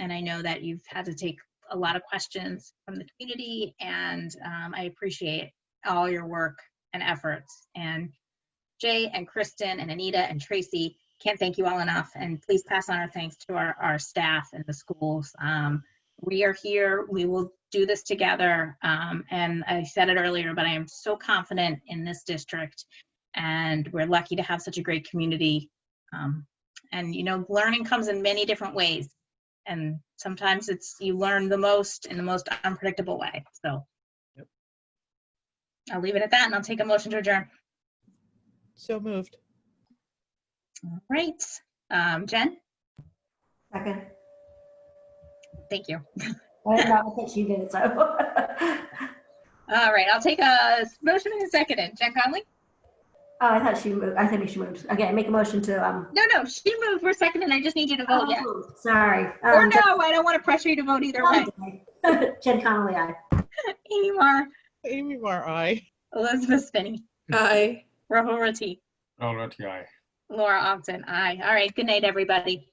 And I know that you've had to take a lot of questions from the community, and I appreciate all your work and efforts. And Jay and Kristen and Anita and Tracy, can't thank you all enough. And please pass on our thanks to our staff and the schools. We are here, we will do this together. And I said it earlier, but I am so confident in this district, and we're lucky to have such a great community. And learning comes in many different ways. And sometimes you learn the most in the most unpredictable way. So yep. I'll leave it at that, and I'll take a motion to adjourn. So moved. All right. Jen? Second. Thank you. I think she did it, so. All right, I'll take a motion in a second. Jen Conley? Oh, I thought she moved. I think she moved. Okay, make a motion to No, she moved. We're seconding. I just need you to vote yes. Sorry. Or no, I don't want to pressure you to vote either way. Jen Connolly, aye. Amy Marr. Amy Marr, aye. Elizabeth Spinney. Aye. Rahul Rati. All right, yeah. Laura Ogden, aye. All right, good night, everybody.